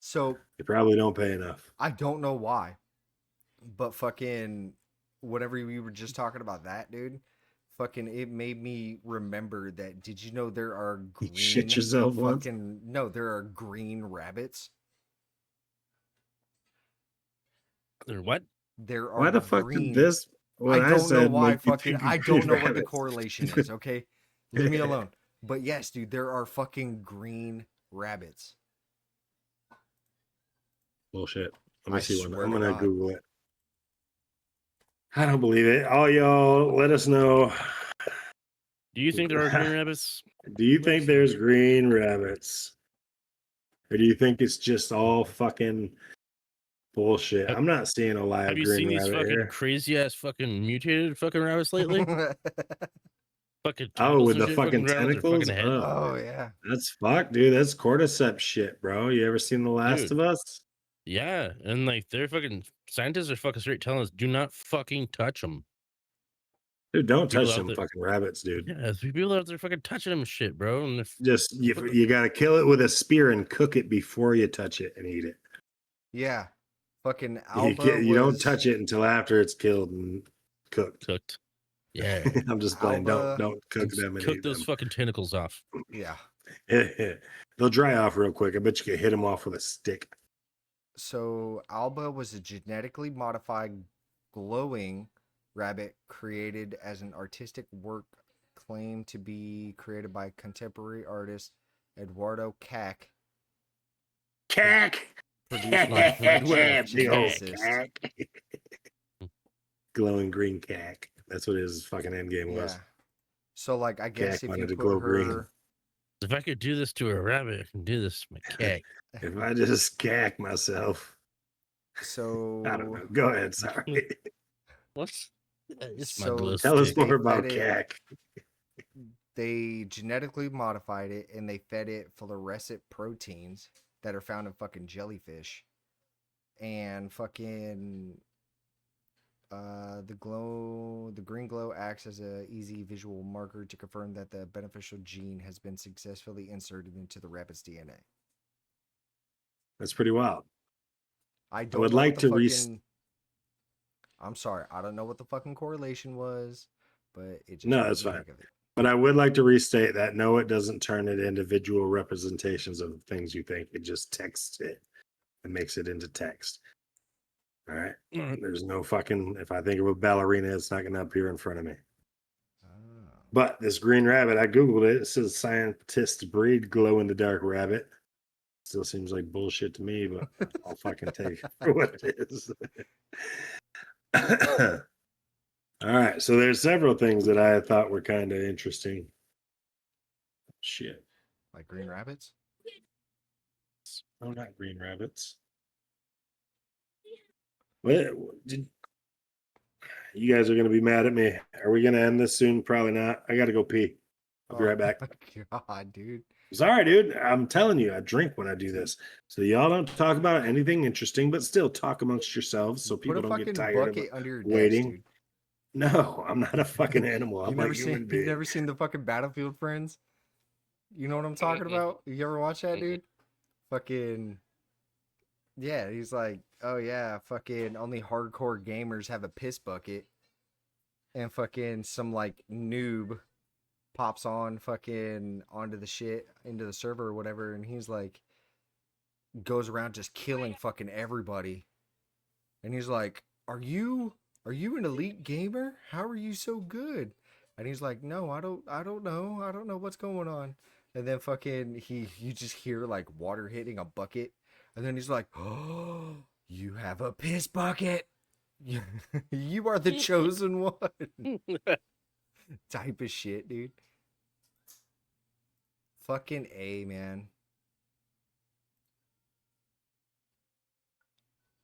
So You probably don't pay enough. I don't know why, but fucking whatever we were just talking about that, dude. Fucking, it made me remember that. Did you know there are You green shit yourself once? fucking no? There are green rabbits. Or what? There are Why the fuck green. did this? What I don't know said why. make you Fucking, think I of don't green know what the rabbits? correlation is. Okay, leave me alone. But yes, dude, there are fucking green rabbits. Bullshit. Let me I see one. swear I'm to gonna God. Google it. I don't believe it. All y'all, let us know. Do you think there are green rabbits? Do you think there's green rabbits? Or do you think it's just all fucking bullshit? I'm not seeing a live Have you green seen these rabbit fucking here. crazy ass fucking mutated fucking rabbits lately? Fucking Oh, tentacles with and the shit fucking fucking around their fucking tentacles? head. Oh yeah. That's fuck, dude. That's cordyceps shit, bro. You ever seen The Last Dude. of Us? Yeah, and like they're fucking scientists are fucking straight telling us, do not fucking touch them. Dude, don't People touch out them there- fucking rabbits, dude. Yeah, there's people out there fucking touching them and shit, bro. And Just you gotta kill it with a spear and cook it before you touch it and eat it. Yeah. Fucking Alba You don't was touch it until after it's killed and cooked. cooked. Yeah, I'm just playing. Alba- Don't cook them and cook eat those them. fucking tentacles off. yeah. They'll dry off real quick. I bet you could hit them off with a stick. So Alba was a genetically modified glowing rabbit created as an artistic work claimed to be created by contemporary artist Eduardo Cac. Cack. Produced by French Big old geneticists. cack. Glowing green cack. That's what his fucking end game was. Yeah. So like I guess Cack if wanted you to put glow her green. If I could do this to a rabbit, I can do this to my cat. If I just cack myself, so I don't know. Go ahead. Sorry. What's it's my So glow Tell us stick. more They about fed it- cack. they genetically modified it and they fed it fluorescent proteins that are found in fucking jellyfish. And fucking the green glow acts as a easy visual marker to confirm that the beneficial gene has been successfully inserted into the rabbit's DNA. That's pretty wild. I don't would know like what the to fucking. I'm sorry, I don't know what the fucking correlation was, but it just No, made that's me fine. think of it. But I would like to restate that no, it doesn't turn it into individual representations of things you think. It just texts it and makes it into text. All right. Alright. There's no fucking, if I think of a ballerina, it's not going to appear in front of me. Oh. But this green rabbit, I Googled it. It says scientists breed glow in the dark rabbit. Still seems like bullshit to me, but I'll fucking take it for what it is. All right. So there's several things that I thought were kind of interesting. Shit. Like green rabbits? Oh, not green rabbits. What did you guys are gonna be mad at me? Are we gonna end this soon? Probably not. I gotta go pee. I'll be right back. My God, dude. Sorry, dude. I'm telling you, I drink when I do this. So y'all don't talk about anything interesting, but still talk amongst yourselves so Put people a don't fucking get tired bucket of under your desk, waiting. dude. No, I'm not a fucking animal. I'm a human You've being. never seen the fucking Battlefield Friends? You know what I'm talking about? You ever watch that, dude? Fucking yeah, he's like, oh yeah, fucking only hardcore gamers have a piss bucket, and fucking some like noob pops on fucking onto the shit into the server or whatever, and he's like, goes around just killing fucking everybody, and he's like, are you an elite gamer? How are you so good? And he's like, no, I don't know what's going on. And then fucking you just hear like water hitting a bucket, and then he's like, oh, you have a piss bucket. You are the chosen one. Type of shit, dude. Fucking A, man.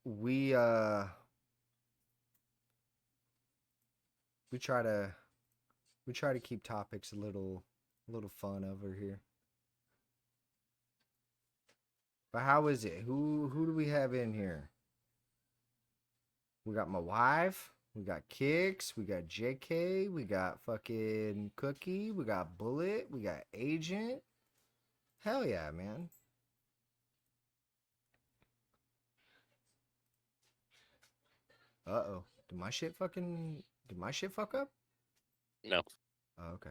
We try to keep topics a little fun over here. But how is it? Who do we have in here? We got my wife, we got Kicks, we got JK, we got fucking Cookie, we got Bullet, we got Agent. Hell yeah, man. Uh-oh. Did my shit fuck up? No. Oh, okay.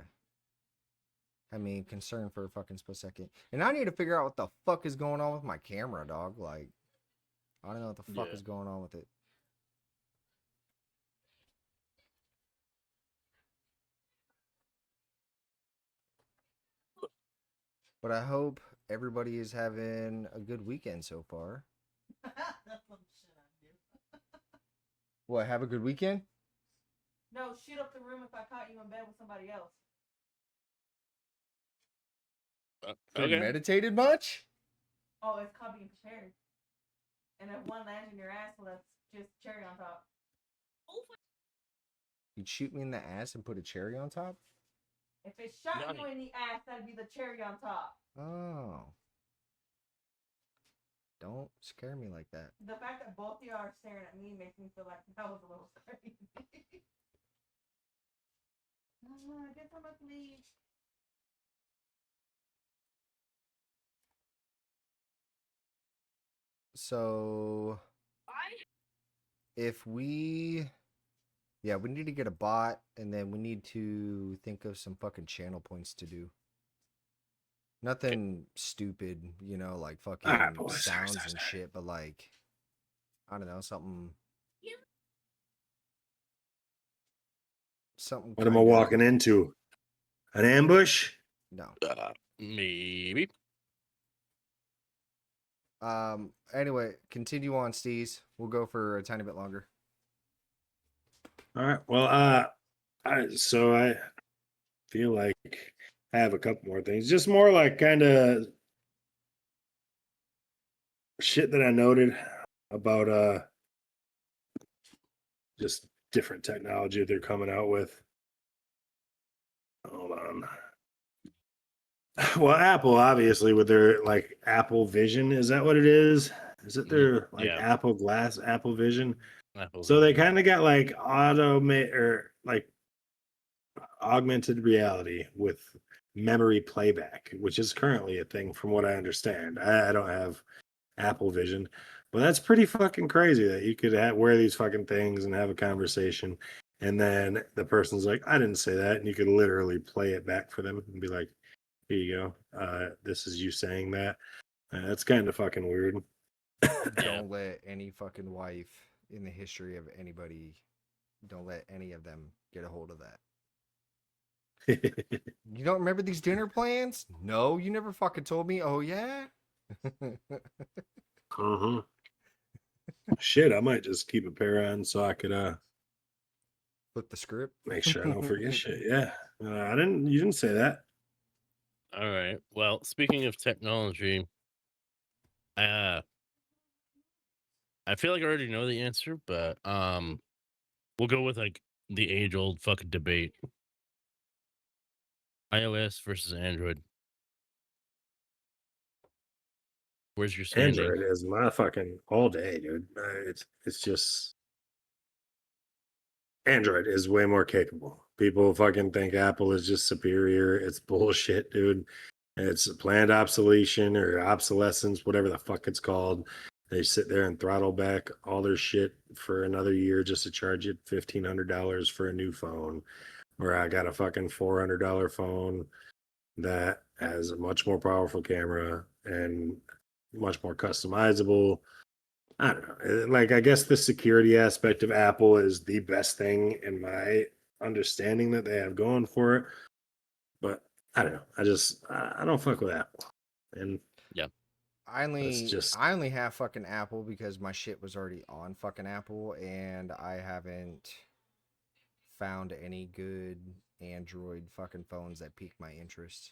I mean, concerned for a fucking split second. And I need to figure out what the fuck is going on with my camera, dog. Like, I don't know what the fuck Yeah. is going on with it. But I hope everybody is having a good weekend so far. That's some shit I do. What, have a good weekend? No, shoot up the room if I caught you in bed with somebody else. Been Okay. meditated much? Oh, it's called being prepared. And if one lands in your ass, well, that's just cherry on top. You'd shoot me in the ass and put a cherry on top? If it shot Nutty. you in the ass, that'd be the cherry on top. Oh. Don't scare me like that. The fact that both of you are staring at me makes me feel like that was a little scary. I guess I must leave. So if we need to get a bot, and then we need to think of some fucking channel points to do. Nothing stupid, you know, like fucking Alright, boys. sounds Sorry. and shit, but like, I don't know, something. What am I walking into? An ambush? No. Maybe. Anyway, continue on, Steez. We'll go for a tiny bit longer. All right. Well, I feel like I have a couple more things. Just more like kind of shit that I noted about just different technology they're coming out with. Hold on. Well, Apple obviously with their like Apple Vision, is that what it is? Is it their like Yeah. Apple Glass, Apple Vision? Apple So they Vision. kind of got like automate or like augmented reality with memory playback, which is currently a thing from what I understand. I don't have Apple Vision, but that's pretty fucking crazy that you could wear these fucking things and have a conversation, and then the person's like, "I didn't say that," and you could literally play it back for them and be like, "Here you go. This is you saying that." That's kind of fucking weird. Yeah. Don't let any fucking wife in the history of anybody, don't let any of them get a hold of that. You don't remember these dinner plans? No, you never fucking told me. Oh, yeah? Uh-huh. Shit, I might just keep a pair on so I could Flip the script. make sure I don't forget shit. Yeah. You didn't say that. All right. Well, speaking of technology, I feel like I already know the answer, but we'll go with like the age-old fucking debate: iOS versus Android. Where's your standing? Android is my fucking all day, dude. It's just Android is way more capable. People fucking think Apple is just superior. It's bullshit, dude. It's planned obsolescence or obsolescence, whatever the fuck it's called. They sit there and throttle back all their shit for another year just to charge you $1,500 for a new phone. Where I got a fucking $400 phone that has a much more powerful camera and much more customizable. I don't know. Like, I guess the security aspect of Apple is the best thing in my understanding that they have going for it. But I don't know. I don't fuck with Apple. And I just only have fucking Apple because my shit was already on fucking Apple, and I haven't found any good Android fucking phones that pique my interest.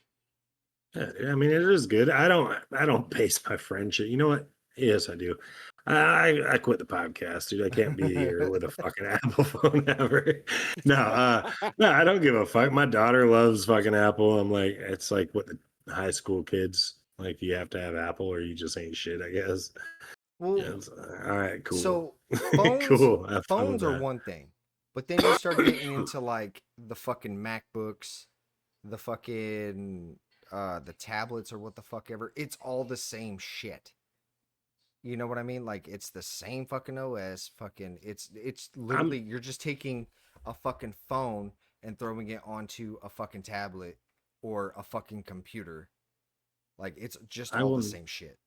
yeah, I mean, it is good. I don't base my friendship. You know what? Yes, I do. I quit the podcast, dude. I can't be here with a fucking Apple phone ever. No, I don't give a fuck. My daughter loves fucking Apple. I'm like, it's like what the high school kids like. You have to have Apple, or you just ain't shit. I guess. Well, Yeah. All right. Cool. so phones Cool. Have fun with phones are that. one thing, but then you start getting into like the fucking MacBooks, the fucking the tablets or what the fuck ever. It's all the same shit. You know what I mean? Like it's the same fucking OS. Fucking it's literally you're just taking a fucking phone and throwing it onto a fucking tablet or a fucking computer. Like it's just I all will. the same shit.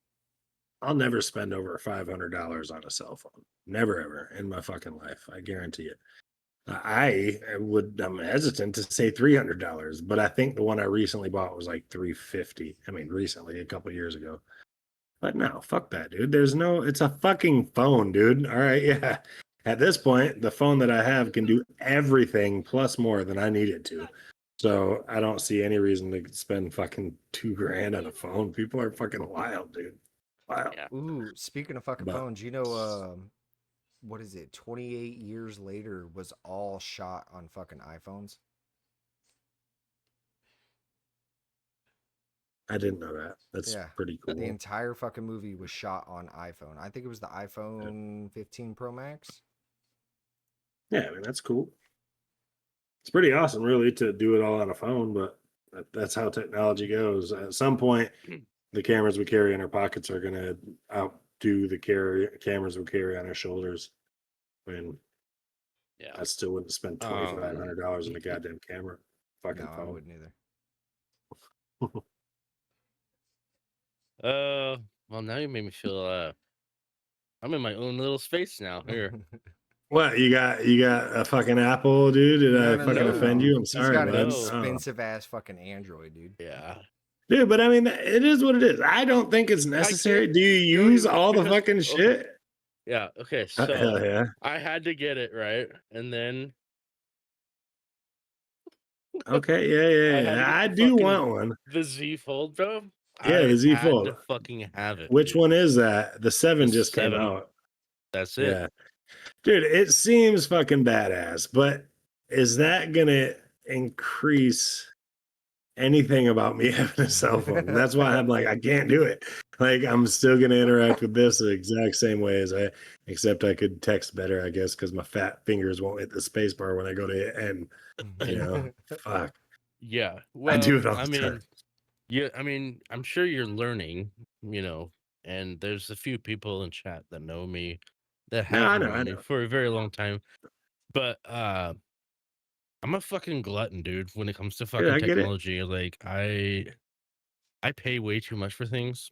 I'll never spend over $500 on a cell phone. Never ever in my fucking life. I guarantee it. I'm hesitant to say $300, but I think the one I recently bought was like 350. I mean, recently, a couple years ago. But no, fuck that, dude. It's a fucking phone, dude. All right, yeah. At this point, the phone that I have can do everything plus more than I need it to. So I don't see any reason to spend fucking $2,000 on a phone. People are fucking wild, dude. Wild. Yeah. Ooh, speaking of fucking But phones, what is it? 28 years later was all shot on fucking iPhones. I didn't know that. That's Yeah. pretty The cool. entire fucking movie was shot on iPhone. I think it was the iPhone 15 Pro Max. Yeah, I mean, that's cool. It's pretty awesome, really, to do it all on a phone, but that's how technology goes. At some point, the cameras we carry in our pockets are going to outdo the cameras we carry on our shoulders. I mean, Yeah. I still wouldn't spend $2,500 on a goddamn camera. Fucking No, I phone. wouldn't either. Well, now you made me feel I'm in my own little space now. Here. What you got a fucking Apple, dude? Did I fucking offend you? I'm He's sorry, got an bud. No. expensive ass fucking Android, dude. Yeah. Dude, but I mean, it is what it is. I don't think it's necessary. Do you use all the fucking okay. shit? Yeah. Okay. Hell So yeah. I had to get it right, and then Okay, I had to yeah. get I the do fucking want one. the Z Fold, bro. Yeah, the I Z had Fold. to fucking have it. Which dude. one is that? The 7 The just came 7. out. That's it. Yeah. Dude, it seems fucking badass, but is that gonna increase anything about me having a cell phone. And that's why I'm like, I can't do it. Like, I'm still going to interact with this the exact same way as except I could text better, I guess, because my fat fingers won't hit the space bar when I go to end. You know, fuck. Yeah. I Well, do it all I the mean, time. yeah, I mean, I'm sure you're learning, and there's a few people in chat that know me that No, have I known me know. for a very long time. But I'm a fucking glutton, dude, when it comes to Dude, fucking I get it. technology. Like I pay way too much for things.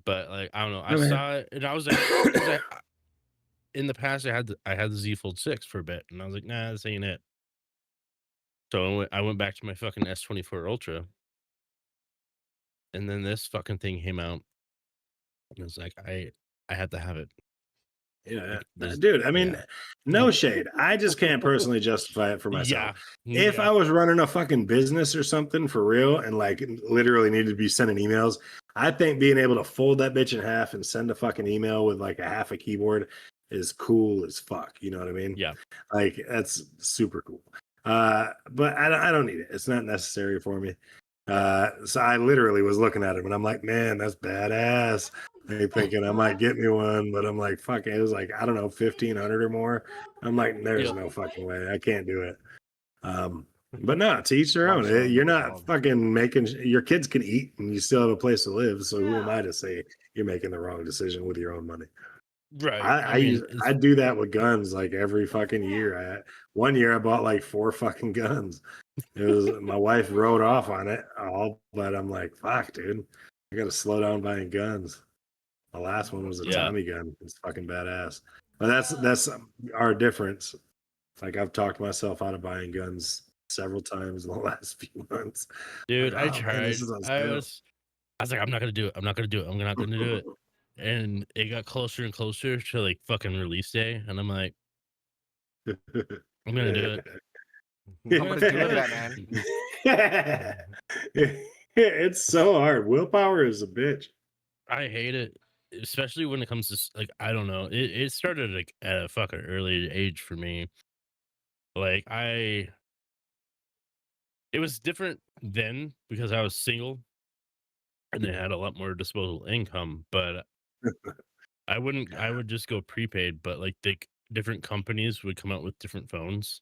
But like I don't know. I No, man. saw it and I was like, 'cause in the past I had the Z Fold 6 for a bit, and I was like, nah, this ain't it. So I went back to my fucking S24 Ultra, and then this fucking thing came out, and it's like I had to have it. Yeah, Like there's dude. I mean, yeah. no shade. I just can't personally justify it for myself. Yeah. If I was running a fucking business or something for real and like literally needed to be sending emails, I think being able to fold that bitch in half and send a fucking email with like a half a keyboard is cool as fuck. You know what I mean? Yeah. Like that's super cool. But I don't need it. It's not necessary for me. So I literally was looking at it and I'm like, man, that's badass. Like thinking I might get me one, but I'm like, fuck it. It was like, I don't know, 1,500 or more. I'm like, there's Yep. no fucking way. I can't do it. But no, to each their own. Watch out, You're the not dog. fucking making your kids can eat and you still have a place to live. So who am I to say you're making the wrong decision with your own money? Right. I do that with guns like every fucking year. One year I bought like 4 fucking guns. It was my wife wrote off on it all, but I'm like, fuck, dude, I gotta slow down buying guns. The last one was a Yeah. Tommy gun. It's fucking badass. But that's our difference. Like I've talked myself out of buying guns several times in the last few months. Dude, Like, I oh man, tried. this is on I sale. was like, I'm not gonna do it. I'm not gonna do it. I'm not gonna do it. And it got closer and closer to like fucking release day, and I'm like, I'm gonna do it. I'm gonna do it, Batman. It's so hard. Willpower is a bitch. I hate it, especially when it comes to like I don't know. It started like at a fucking early age for me. Like it was different then because I was single and I had a lot more disposable income. But I would just go prepaid. But like different companies would come out with different phones.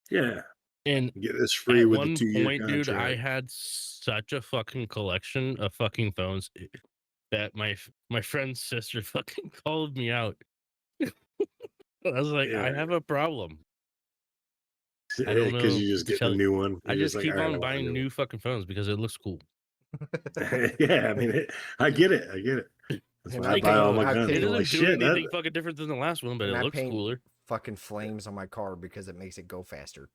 Yeah. And Get this free at with the one 2-year point, dude, I contract. had such a fucking collection of fucking phones that my friend's sister fucking called me out. I was like, I Yeah. have a problem. I don't Because know you what just to get tell a you. new one. I You're just just like, keep all right, I on want a buying new new fucking phones because it looks cool. one. Yeah, I mean, I get it. I get it. That's And why I I Like, buy all paint, my I guns. it I'm paint, like, doesn't do shit, that anything fucking different than the last one, but and it I looks paint cooler. fucking flames on my car because it makes it go faster.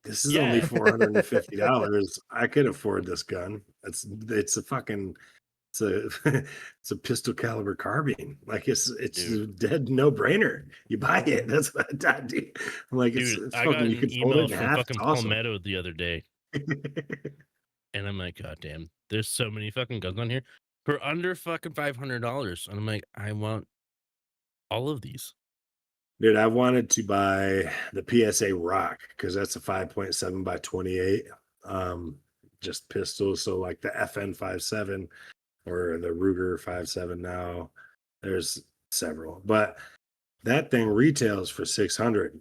this is only Yeah. $450. I could afford this gun. It's a fucking it's a it's a pistol caliber carbine. Like it's Dude. a dead no brainer. You buy it. That's what I do. I'm like Dude, it's I got fucking. You an can fold it email in from half. fucking It's awesome. Palmetto the other day, and I'm like, God damn, there's so many fucking guns on here for under fucking $500. And I'm like, I want all of these. Dude, I wanted to buy the PSA Rock because that's a 5.7 by 28 just pistol. So like the FN 57 or the Ruger 57 now. There's several. But that thing retails for 600.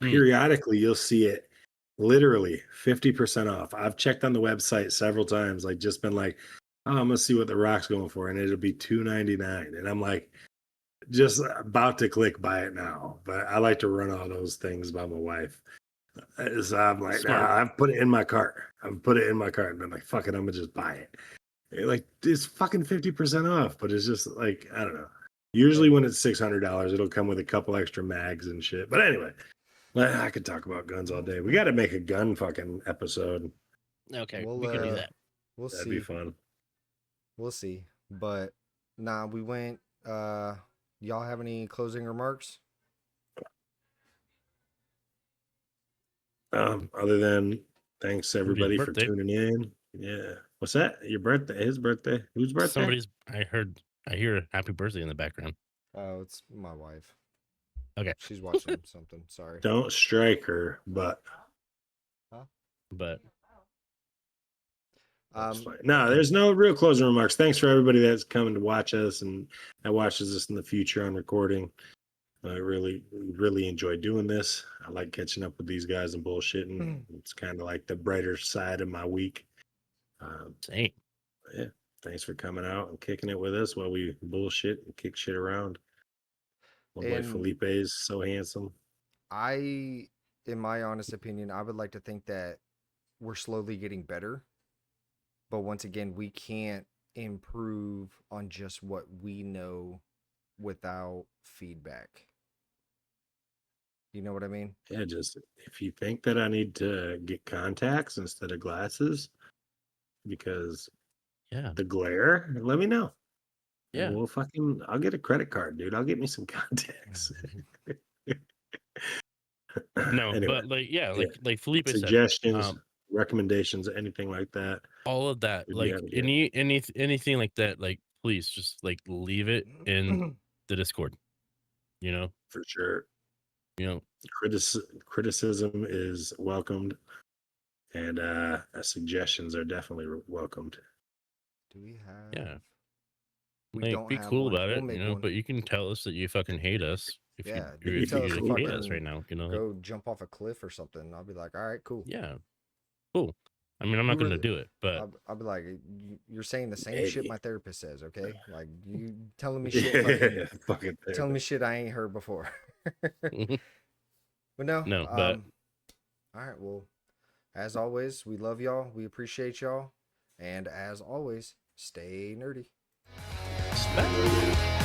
Hmm. Periodically you'll see it literally 50% off. I've checked on the website several times, like just been like, oh, I'm gonna see what the Rock's going for, and it'll be $299. And I'm like, just about to click buy it now, but I like to run all those things by my wife. So I'm like, nah, Smart. I've put it in my cart. I've put it in my cart, and I'm like, fuck it, I'm gonna just buy it. Like it's fucking 50% off, but it's just like I don't know. Usually when it's $600, it'll come with a couple extra mags and shit. But anyway, I could talk about guns all day. We got to make a gun fucking episode. Okay, We'll we can do that. we'll That'd see. be fun. We'll see. But nah, we went. Y'all have any closing remarks? Other than thanks everybody for birthday. tuning in. Yeah. What's that? Your birthday? His birthday? Whose birthday? I hear a happy birthday in the background. Oh, it's my wife. Okay. She's watching something. Sorry. Don't strike her, but Huh? But That's Um, fine. No, there's no real closing remarks. Thanks for everybody that's coming to watch us and that watches us in the future on recording. I really enjoy doing this. I like catching up with these guys and bullshitting. It's kind of like the brighter side of my week. same. Yeah, thanks for coming out and kicking it with us while we bullshit and kick shit around. My boy And- Felipe is so handsome. in my honest opinion, I would like to think that we're slowly getting better. But once again, we can't improve on just what we know without feedback. You know what I mean? Yeah, just if you think that I need to get contacts instead of glasses because Yeah. the glare, let me know. Yeah. Well, I'll get a credit card, dude. I'll get me some contacts. No, Anyway, but yeah. like Felipe said, suggestions, recommendations, anything like that. all of that, We'd be like happy to hear anything like that, like please just like leave it in the Discord. You know, For sure. you know, Criticism is welcomed, and suggestions are definitely welcomed. Do we have? Yeah. We like don't be have cool one. about We'll it, make you know. one. But you can tell us that you fucking hate us if Yeah, you you if tell you us to like, hate us fucking right now. You know, like, Go jump off a cliff or something. I'll be like, all right, cool. yeah, cool. I mean, I'm not Who were gonna the- do it, but I'll be like, you're saying the same shit Maybe. my therapist says, okay? Like you telling me shit, Yeah, fucking telling me shit I ain't heard before. But no, No, but- all right. Well, as always, we love y'all. We appreciate y'all, and as always, stay nerdy. Smack.